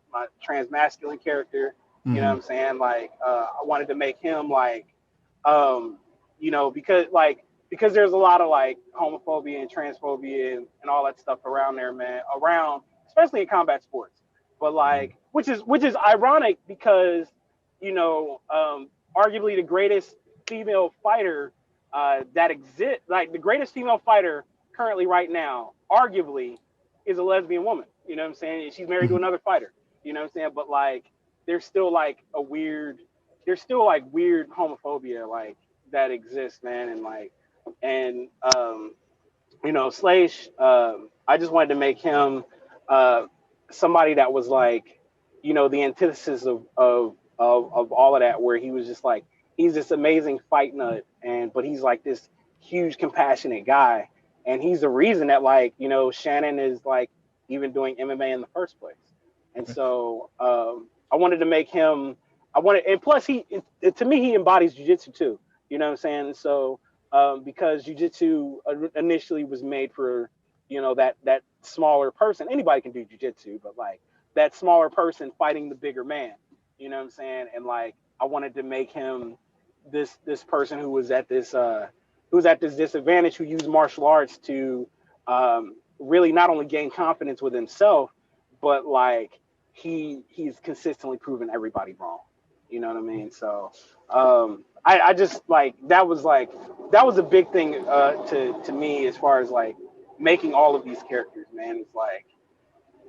transmasculine character. You know what I'm saying? Like, I wanted to make him like, because there's a lot of like homophobia and transphobia and all that stuff around there, man. Especially in combat sports. But like, which is ironic, because arguably the greatest female fighter that exists, like the greatest female fighter currently right now, arguably, is a lesbian woman. You know what I'm saying? She's married to another fighter. You know what I'm saying? But like, there's still like weird homophobia like that exists, man. And like, and Slash, I just wanted to make him somebody that was like, the antithesis of all of that, where he was just like, he's this amazing fight nut, but he's like this huge compassionate guy, and he's the reason that like, Shannon is like even doing MMA in the first place. And so I wanted to make him, and plus to me he embodies jiu-jitsu too, you know what I'm saying? So because jiu-jitsu initially was made for that smaller person. Anybody can do jiu-jitsu, but like that smaller person fighting the bigger man, you know what I'm saying? And like, I wanted to make him this person who was at this disadvantage, who used martial arts to really not only gain confidence with himself, but like he's consistently proven everybody wrong. You know what I mean? So I just like, that was a big thing to me, as far as like making all of these characters, man. It's like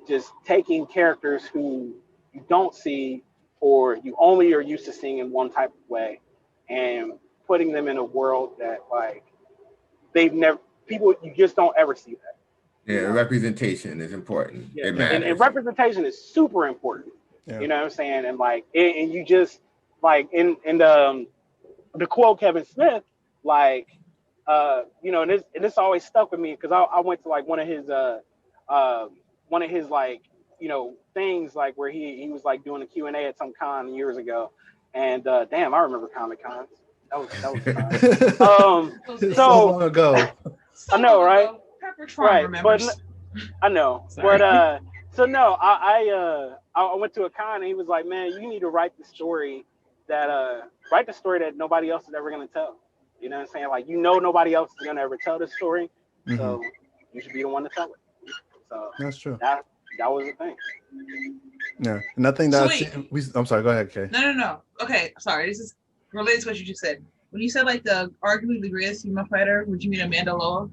just taking characters who you don't see, or you only are used to seeing in one type of way, and putting them in a world that like you just don't ever see that. Yeah, representation is important. Yeah. And representation is super important. Yeah. You know what I'm saying? And like, and you just like in to quote Kevin Smith, like, you know, and this always stuck with me because I went to like one of his like, you know, things like where he was like doing a Q&A at some con years ago, and damn, I remember Comic Cons. That was fun. So long ago. I know, right? Pepper Farm remembers. But I know, but so no, I went to a con and he was like, man, you need to write the story that nobody else is ever gonna tell. You know what I'm saying? Like, you know, nobody else is gonna ever tell this story, so you should be the one to tell it. So that's true. That was the thing. Yeah, and I think that I'm sorry. Go ahead, Kay. No. Okay, sorry. This is related to what you just said. When you said like arguably the greatest female fighter, would you mean Amanda Loa?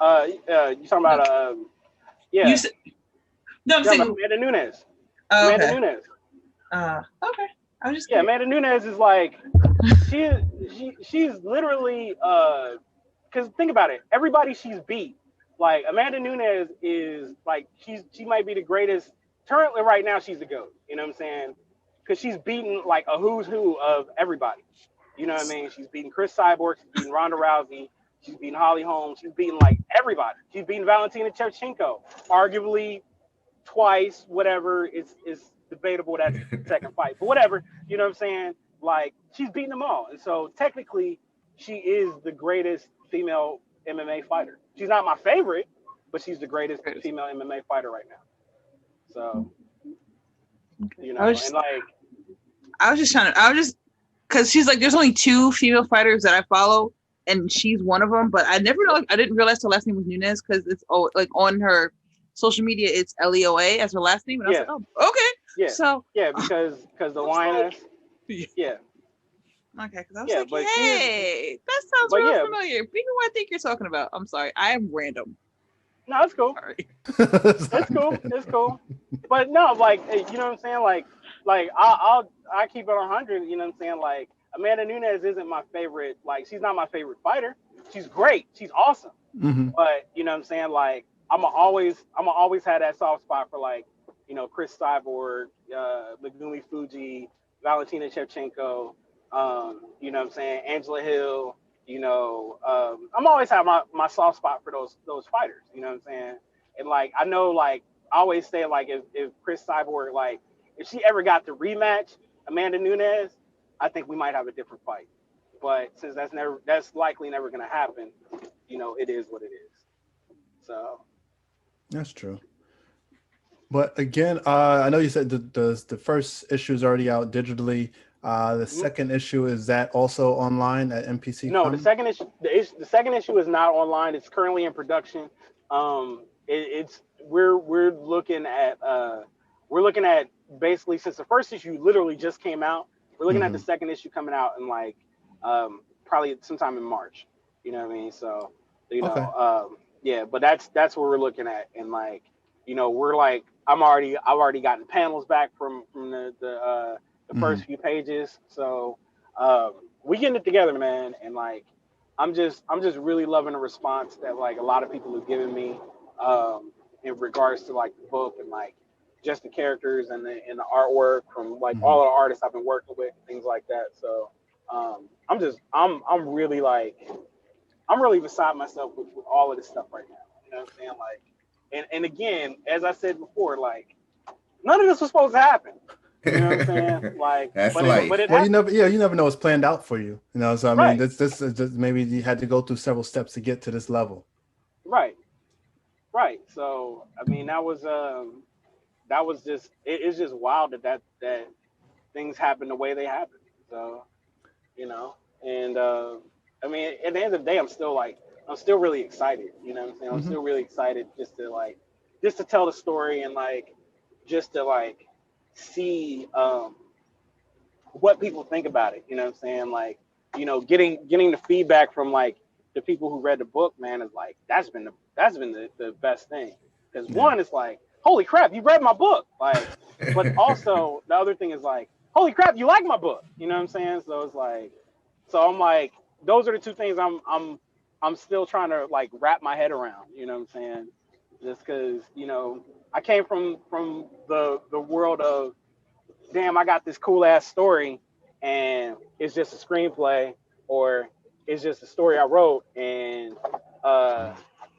You talking about yeah. You said, no, I'm saying Amanda Nunes. Okay. Amanda Nunes. Okay. I was just Amanda Nunes is like she's literally because think about it, everybody she's beat, like Amanda Nunes is like she might be the greatest currently right now. She's the GOAT. You know what I'm saying? Because she's beaten like a who's who of everybody. You know what I mean? She's beaten Chris Cyborg, she's beaten Ronda Rousey, she's beaten Holly Holm, she's beaten like everybody. She's beaten Valentina Shevchenko, arguably twice, whatever. It's debatable that second fight, but whatever. You know what I'm saying? Like, she's beaten them all, and so technically, she is the greatest female MMA fighter. She's not my favorite, but she's the greatest female MMA fighter right now. So, you know, because she's like, there's only 2 female fighters that I follow, and she's one of them. But I didn't realize her last name was Nunes because it's like on her social media, it's Leoa as her last name, and I was like, oh, okay. Yeah. So because the lioness. Yeah. Okay, because I was like, hey, that sounds real familiar. People I think you're talking about. I'm sorry, I am random. No, it's cool. Sorry. It's cool. But no, like, you know what I'm saying? Like I keep it 100. You know what I'm saying? Like, Amanda Nunes isn't my favorite. Like, she's not my favorite fighter. She's great. She's awesome. But you know what I'm saying? Like, I'm always have that soft spot for, like, you know, Chris Cyborg, Megumi Fuji, Valentina Shevchenko, you know what I'm saying, Angela Hill, you know, I'm always have my soft spot for those fighters, you know what I'm saying? And like, I know, like, I always say, like, if Chris Cyborg, like, if she ever got the rematch Amanda Nunes, I think we might have a different fight. But since that's likely never gonna happen, you know, it is what it is. So that's true. But again, I know you said the first issue is already out digitally. The second issue, is that also online at MPC? No, the second issue is not online. It's currently in production. We're looking at basically, since the first issue literally just came out, we're looking at the second issue coming out in like probably sometime in March. You know what I mean? So, you know, yeah, but that's what we're looking at. And like, you know, we're like, I've already gotten panels back from the first few pages. So we getting it together, man. And like, I'm just really loving the response that like a lot of people have given me in regards to like the book and like just the characters and the artwork from like all of the artists I've been working with, things like that. So I'm really beside myself with all of this stuff right now. You know what I'm saying? Like, and again, as I said before, like, none of this was supposed to happen. You know what I'm saying? Like, you never know what's planned out for you. You know, so I mean, this is just, maybe you had to go through several steps to get to this level. Right. So I mean, that was just it's just wild that things happen the way they happen. So, you know, and I mean, at the end of the day, I'm still really excited. You know what I'm saying? I'm still really excited just to tell the story and like just to like see what people think about it. You know what I'm saying? Like, you know, getting the feedback from like the people who read the book, man, is like that's been the best thing. Because one is like, holy crap, you read my book. Like, but also the other thing is like, holy crap, you like my book. You know what I'm saying? So it's like, so I'm like, those are the two things I'm still trying to like wrap my head around. You know what I'm saying? Just because, you know, I came from the world of, damn, I got this cool ass story, and it's just a screenplay, or it's just a story I wrote, and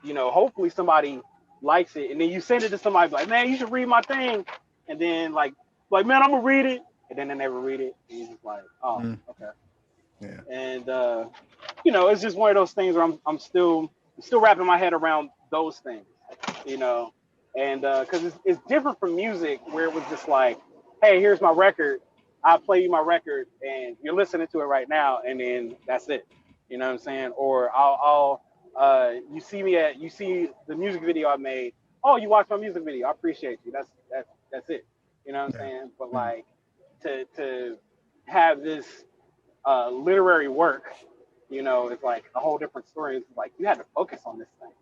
hopefully somebody likes it, and then you send it to somebody like, man, you should read my thing, and then like man, I'm gonna read it, and then they never read it, and you're just like, oh, okay. Yeah. And it's just one of those things where I'm still wrapping my head around those things, and because it's different from music where it was just like, hey, here's my record, I'll play you my record, and you're listening to it right now, and then that's it. You know what I'm saying? Or I'll you see the music video I made. Oh, you watched my music video. I appreciate you. That's it. You know what I'm saying? But like to have this literary work, it's like a whole different story. It's like you had to focus on this thing.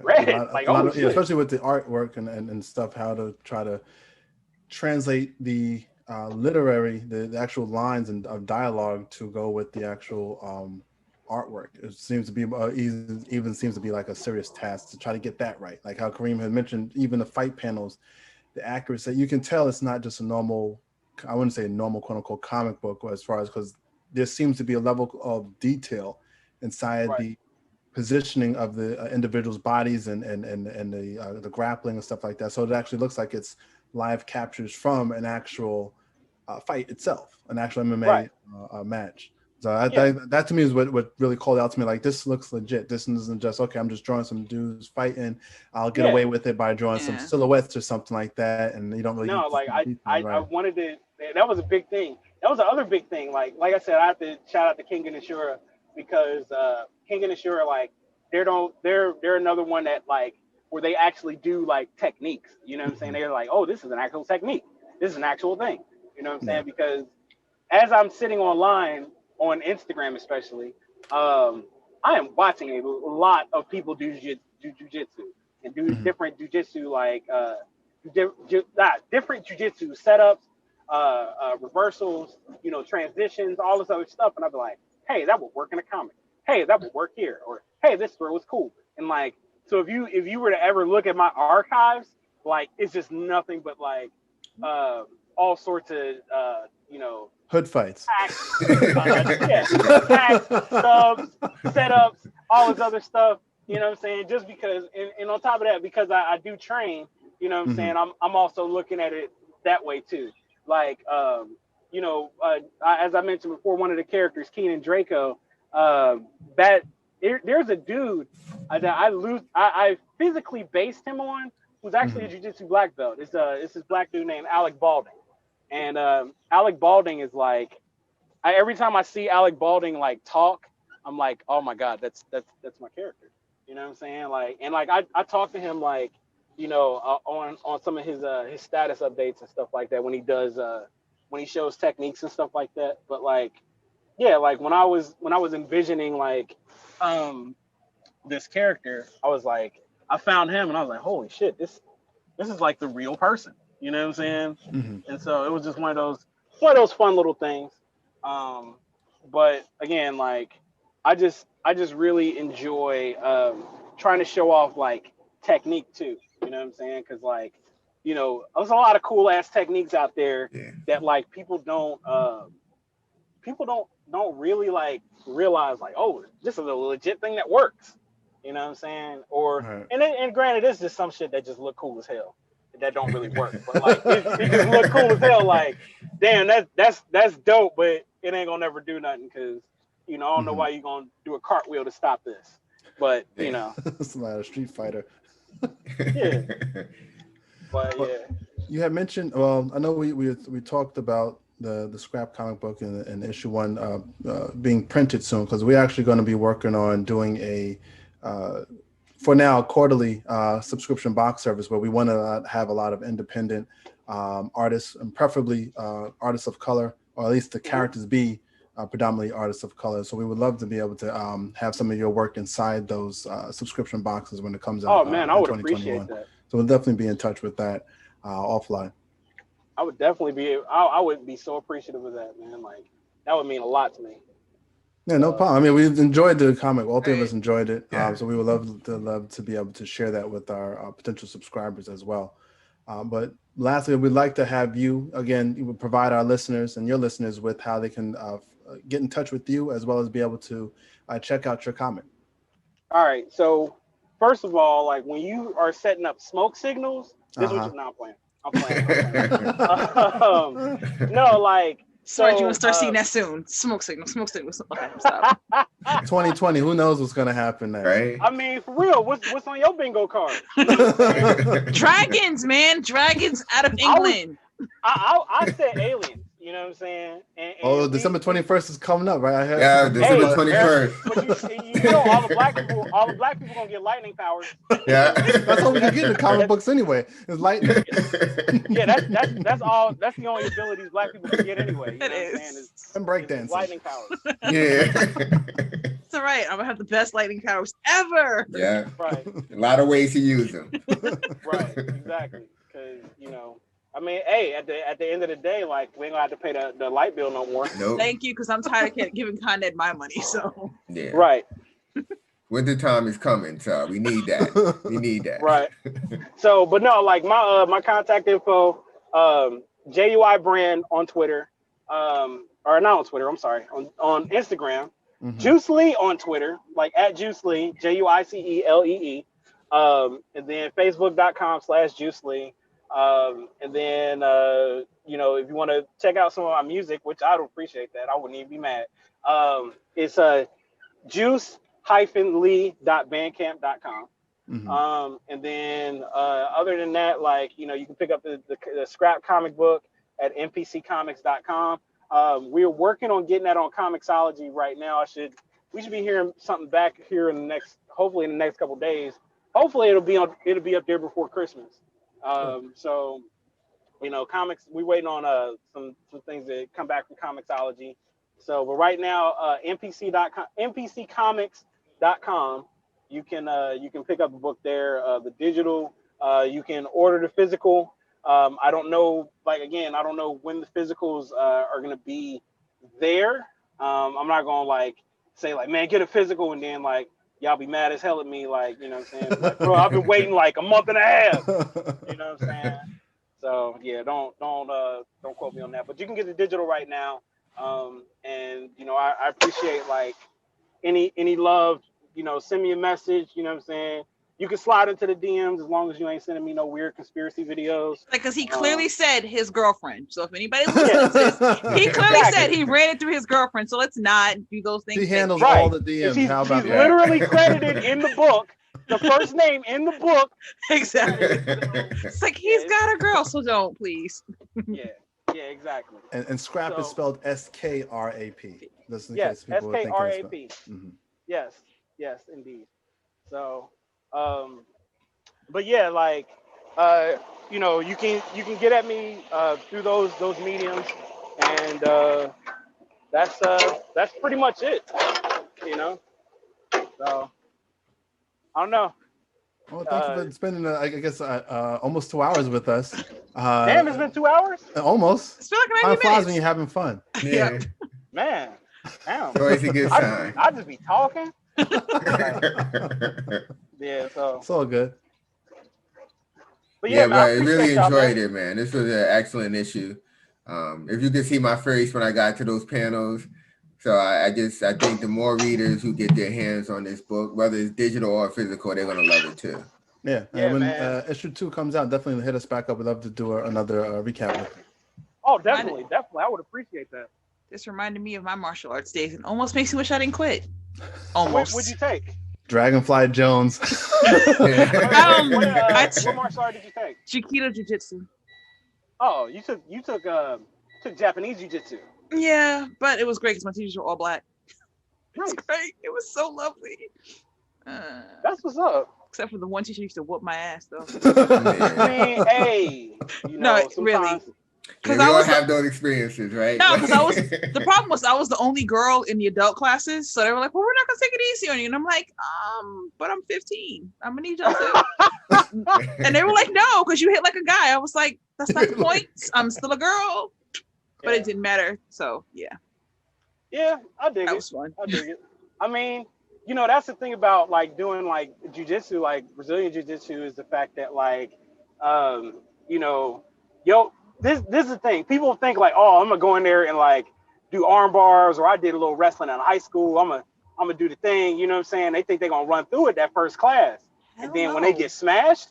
Read it. Like, especially with the artwork and stuff, how to try to translate the the actual lines of dialogue to go with the actual artwork. It seems to be even seems to be like a serious task to try to get that right. Like how Kareem had mentioned, even the fight panels, the accuracy, you can tell it's not just a normal, I wouldn't say a normal quote unquote comic book, as far as, because there seems to be a level of detail inside the positioning of the individuals' bodies and the grappling and stuff like that. So it actually looks like it's live captures from an actual fight itself, an actual MMA match. So that to me is what really called out to me. Like, this looks legit. This isn't just, okay, I'm just drawing some dudes fighting. I'll get away with it by drawing some silhouettes or something like that. And you don't really. No, like I wanted to. That was a big thing. That was the other big thing. Like I said, I have to shout out to King and Ashura, because King and Ashura, like, they're another one that, like, where they actually do like techniques. You know what I'm saying? They're like, oh, this is an actual technique. This is an actual thing. You know what I'm saying? Because as I'm sitting online on Instagram, especially, I am watching a lot of people do jujitsu and do different jujitsu, like different jujitsu setups, reversals, transitions, all this other stuff. And I'd be like, hey, that would work in a comic. Hey, that would work here. Or, hey, this throw was cool. And like, so if you were to ever look at my archives, like, it's just nothing but like all sorts of hood fights, hacks, subs, setups, all this other stuff. You know what I'm saying? Just because, and on top of that, because I do train, you know what I'm saying, I'm also looking at it that way too. Like, as I mentioned before, one of the characters, Keenan Draco, there's a dude that I physically based him on, who's actually a jiu-jitsu black belt. It's this black dude named Alec Balding. And Alec Balding is like, every time I see Alec Balding like talk, I'm like, oh my God, that's my character. You know what I'm saying? Like, and like I talk to him, like, on some of his status updates and stuff like that, when he does when he shows techniques and stuff like that. But like, yeah, like when I was envisioning like this character, I was like, I found him and I was like, holy shit, this is like the real person. You know what I'm saying? And so it was just one of those fun little things. But again, like, I just really enjoy trying to show off like technique too. You know what I'm saying? Because like, there's a lot of cool ass techniques out there that like people don't really like realize, like, oh, this is a legit thing that works. You know what I'm saying? Or and granted, it's just some shit that just look cool as hell, that don't really work. But like, it just look cool as hell. Like, damn, that's dope, but it ain't gonna never do nothing, because I don't know why you gonna do a cartwheel to stop this. But it's not a Street Fighter. But yeah. You had mentioned, well, I know we talked about the Skrap comic book and issue 1 being printed soon, because we're actually going to be working on doing a for now quarterly subscription box service, where we want to have a lot of independent artists, and preferably artists of color, or at least the characters be predominantly artists of color. So we would love to be able to have some of your work inside those subscription boxes when it comes out. Oh man, I would appreciate that. So we'll definitely be in touch with that offline. I would definitely be. I would be so appreciative of that, man. Like, that would mean a lot to me. Yeah, no problem. I mean, we enjoyed the comic. All three of us enjoyed it. So we would love to be able to share that with our potential subscribers as well. But lastly, we'd like to have you again provide our listeners and your listeners with how they can get in touch with you, as well as be able to check out your comic. All right. So first of all, like when you are setting up smoke signals, this is what you're not playing. I'm playing. No, like. Sorry, you want to start seeing that soon. Smoke signal. Okay, stop. 2020, who knows what's gonna happen next? Right? I mean, for real, what's on your bingo card? Dragons, man, dragons out of England. I said aliens. You know what I'm saying? And December 21st is coming up, right? I heard. Yeah, December 21st. But you know, all the black people gonna get lightning powers. Yeah, that's all we can get in the comic books anyway. Is lightning. Yeah, that's all. That's the only abilities black people can get anyway. It is. And breakdancing. Lightning powers. Yeah. It's all right. I'm gonna have the best lightning powers ever. Yeah. Right. A lot of ways to use them. Right. Exactly. Because I mean, hey, at the end of the day, like we ain't gonna have to pay the light bill no more. Nope. Thank you, because I'm tired of giving Con Ed my money. So yeah, right. Winter time is coming, so we need that. We need that. Right. So, but no, like my contact info, JUI brand on Twitter, or not on Twitter. I'm sorry, on Instagram. Mm-hmm. Juice Lee on Twitter, like at Juice Lee, JUICELEE, and then Facebook.com/Juice Lee. And then, if you want to check out some of my music, which I would appreciate that, I wouldn't even be mad. It's juice-lee.bandcamp.com. Mm-hmm. And then, other than that, like, you can pick up the Skrap comic book at npccomics.com. We're working on getting that on Comixology right now. We should be hearing something back here hopefully in the next couple of days. Hopefully it'll be up there before Christmas. So, comics, we're waiting on some things that come back from Comixology. So, but right now, npccomics.com, you can pick up a book there, the digital, you can order the physical. I don't know, I don't know when the physicals are going to be there. I'm not going to say man, get a physical, and then y'all be mad as hell at me, you know what I'm saying? Like, bro, I've been waiting a month and a half. You know what I'm saying? So yeah, don't quote me on that. But you can get the digital right now. And I appreciate any love, send me a message, you know what I'm saying? You can slide into the DMs as long as you ain't sending me no weird conspiracy videos. Because he clearly said his girlfriend. So if anybody's listening to this, he clearly said he ran it through his girlfriend. So let's not do those things. He handles all the DMs. How about that? He's literally credited in the book, the first name in the book. Exactly. It's like he's got a girl, so don't, please. Yeah, exactly. And Skrap is spelled SKRAP. Yes, SKRAP. Mm-hmm. Yes, indeed. So. But yeah, you can get at me through those mediums, and that's pretty much it. So I don't know. Well, thanks for spending I guess almost 2 hours with us. Damn, it's been 2 hours. Almost. It's been like 90 minutes. Time flies when you're having fun. Yeah. Man. Damn. Always a good time. I just be talking. Yeah, so it's all good. But yeah, but I really enjoyed it, man. This was an excellent issue. If you could see my face when I got to those panels, so I think the more readers who get their hands on this book, whether it's digital or physical, they're gonna love it too. Yeah, and when issue 2 comes out, definitely hit us back up. We'd love to do another recap with you. Oh, definitely. I would appreciate that. This reminded me of my martial arts days and almost makes me wish I didn't quit. Almost. What'd you take? Dragonfly Jones. What martial art did you take? Chiquito Jiu-Jitsu. Oh, you took Japanese Jiu-Jitsu. Yeah, but it was great because my teachers were all black. Nice. It's great. It was so lovely. That's what's up. Except for the one teacher who used to whoop my ass, though. I mean, hey. No, really. Because I was have those experiences, right? No, because the problem was I was the only girl in the adult classes, so they were like, "Well, we're not gonna take it easy on you," and I'm like, but I'm 15. I'm gonna need y'all to. And they were like, "No, because you hit like a guy." I was like, "That's not the point. I'm still a girl," but it didn't matter. So yeah. Yeah, I dig it. That was fun. I dig it. I mean, that's the thing about doing jiu-jitsu, Brazilian jiu-jitsu, is the fact that you know, this is the thing. People think like, oh, I'm gonna go in there and like do arm bars, or I did a little wrestling in high school. I'm gonna do the thing. You know what I'm saying? They think they're gonna run through it that first class, and then when they get smashed,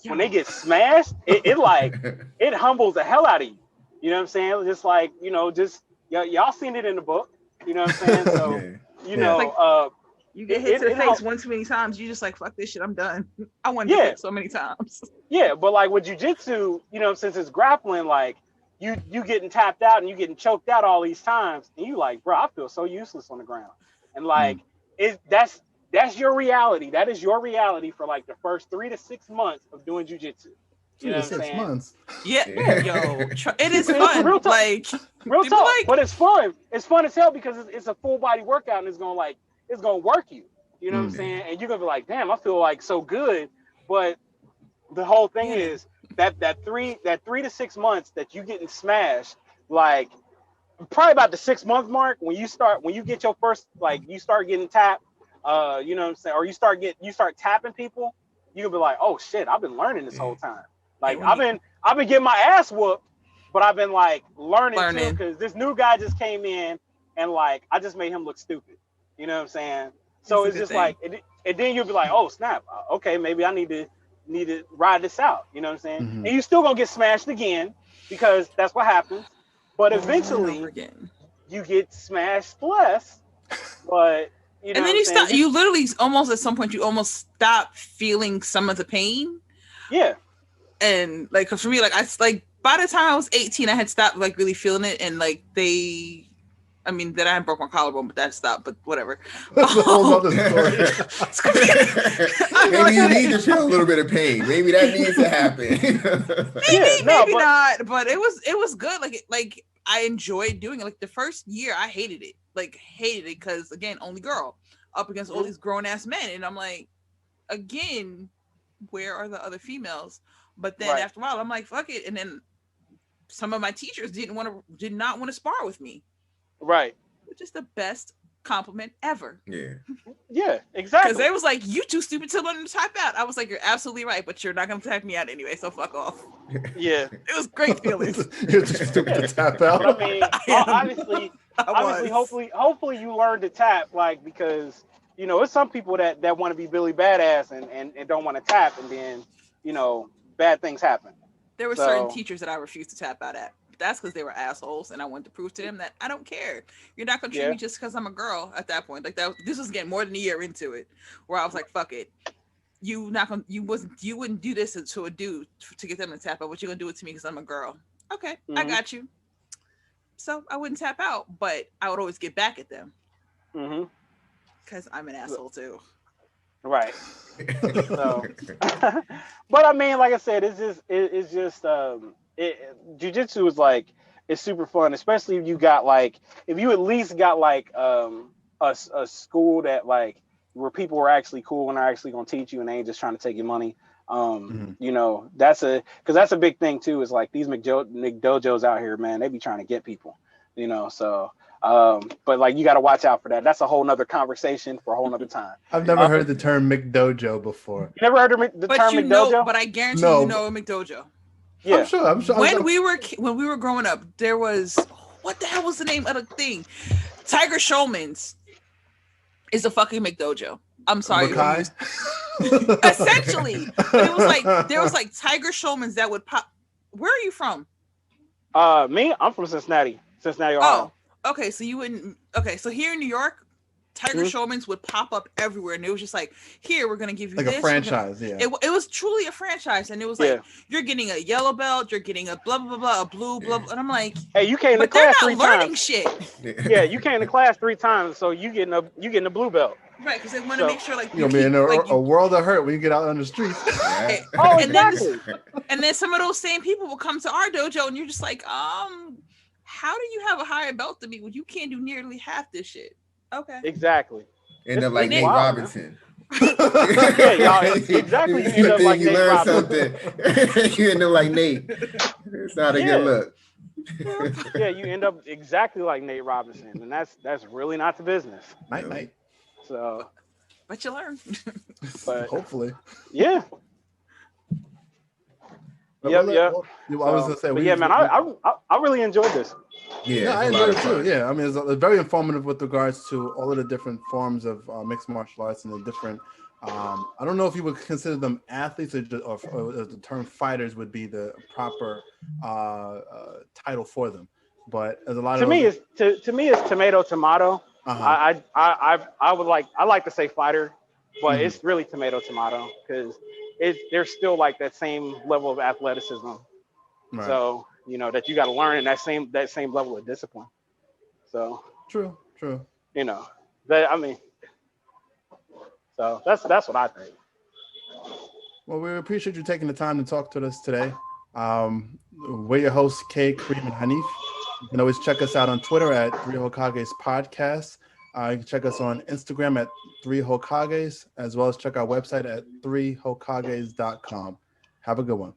it like it humbles the hell out of you. You know what I'm saying? Just like, y'all seen it in the book. You know what I'm saying? So you get hit to the face one too many times, you just like, fuck this shit, I'm done. I won to so many times. Yeah, but like with jujitsu, since it's grappling, like you getting tapped out and you getting choked out all these times, and you like, bro, I feel so useless on the ground. And like that's your reality. That is your reality for like the first 3 to 6 months of doing jujitsu. 3 to 6 months. Yeah, yo, it is fun. Real talk. Real talk. But it's fun. It's fun as hell because it's a full body workout, and it's gonna work you. You know what I'm saying? And you're gonna be like, damn, I feel like so good. But the whole thing is that 3 to 6 months that you getting smashed, like probably about the 6-month mark when you get your first, like you start getting tapped, you know what I'm saying, or you start tapping people, you can be like, oh shit, I've been learning this whole time. Like I've been getting my ass whooped, but I've been like learning too, because this new guy just came in and like I just made him look stupid. You know what I'm saying? So it's just like, and then you'll be like, oh snap, okay, maybe I need to ride this out. You know what I'm saying? And you still gonna get smashed again because that's what happens. But eventually, you get smashed less. But you know, and then you stop. You literally almost at some point you almost stop feeling some of the pain. Yeah. And like for me, like by the time I was 18, I had stopped like really feeling it, and like I mean, that I hadn't broke my collarbone, but that stopped. But whatever. That's a whole other story. Maybe you need to feel a little bit of pain. Maybe that needs to happen. maybe not. But it was good. Like I enjoyed doing it. Like the first year, I hated it. Because again, only girl up against all these grown ass men, and I'm like, again, where are the other females? But then after a while, I'm like, fuck it. And then some of my teachers did not want to spar with me. Right. Which is the best compliment ever. Yeah. Yeah, exactly. Because they was like, you too stupid to learn to type out. I was like, you're absolutely right, but you're not going to type me out anyway, so fuck off. Yeah. It was great feelings. You're too stupid to tap out. But I mean, obviously, hopefully you learn to tap, like, because, it's some people that want to be Billy Badass and don't want to tap, and then, bad things happen. There were certain teachers that I refused to tap out at. That's because they were assholes, and I wanted to prove to them that I don't care. You're not gonna treat me just because I'm a girl at that point. Like that, this was getting more than a year into it, where I was like, "Fuck it, you wouldn't do this to a dude to get them to tap out, but you're gonna do it to me because I'm a girl." Okay, I got you. So I wouldn't tap out, but I would always get back at them because I'm an asshole too. Right. So, but I mean, like I said, jiu-jitsu is like, it's super fun, especially if you at least got like a school that like where people are actually cool and are actually going to teach you and they ain't just trying to take your money. That's a big thing too, is like these McDojos out here, man, they be trying to get people, so but like you got to watch out for that. That's a whole nother conversation for a whole nother time. I've never heard the term McDojo before. You never heard the term McDojo? But I guarantee you know a McDojo. Yeah. I'm sure. When we were growing up, there was, what the hell was the name of the thing? Tiger Showman's is a fucking McDojo. I'm sorry. Essentially, but it was like there was like Tiger Showman's that would pop. Where are you from? Me, I'm from Cincinnati, Ohio. Oh, okay. So you wouldn't. Okay, so here in New York, Tiger Showman's would pop up everywhere, and it was just like, here, we're gonna give you like this. A franchise. It was truly a franchise, and it was like, you're getting a yellow belt, you're getting a blah blah blah, a blue blah, blah, and I'm like, hey, you came to but class they're not 3 learning times. Shit. Yeah, you came to class 3 times, so you getting a blue belt. Right, because they want to make sure like you're gonna be in a world of hurt when you get out on the streets. Oh, exactly. And then some of those same people will come to our dojo, and you're just like, how do you have a higher belt than me when you can't do nearly half this shit? Okay. Exactly. End up like Nate Robinson. Yeah, y'all. Exactly. You end up like Nate Robinson. You end up like Nate. It's not a good look. Yeah, you end up exactly like Nate Robinson, and that's really not the business. Night. So, but you learn. But hopefully, yeah. Yep. I was gonna say, man, I really enjoyed this. Yeah, I enjoyed it too. Yeah, I mean, it's very informative with regards to all of the different forms of mixed martial arts and the different. I don't know if you would consider them athletes or the term fighters would be the proper title for them. But as a lot of to me it's tomato. I like to say fighter, but it's really tomato because there's still like that same level of athleticism. Right. So that you got to learn in that same level of discipline. So true. That I mean, so that's what I think. Well, we appreciate you taking the time to talk to us today. We're your hosts, Kay, Kareem, and Hanif. You can always check us out on Twitter at 3 Hokages Podcast. You can check us on Instagram at 3 Hokages, as well as check our website at 3hokages.com. Have a good one.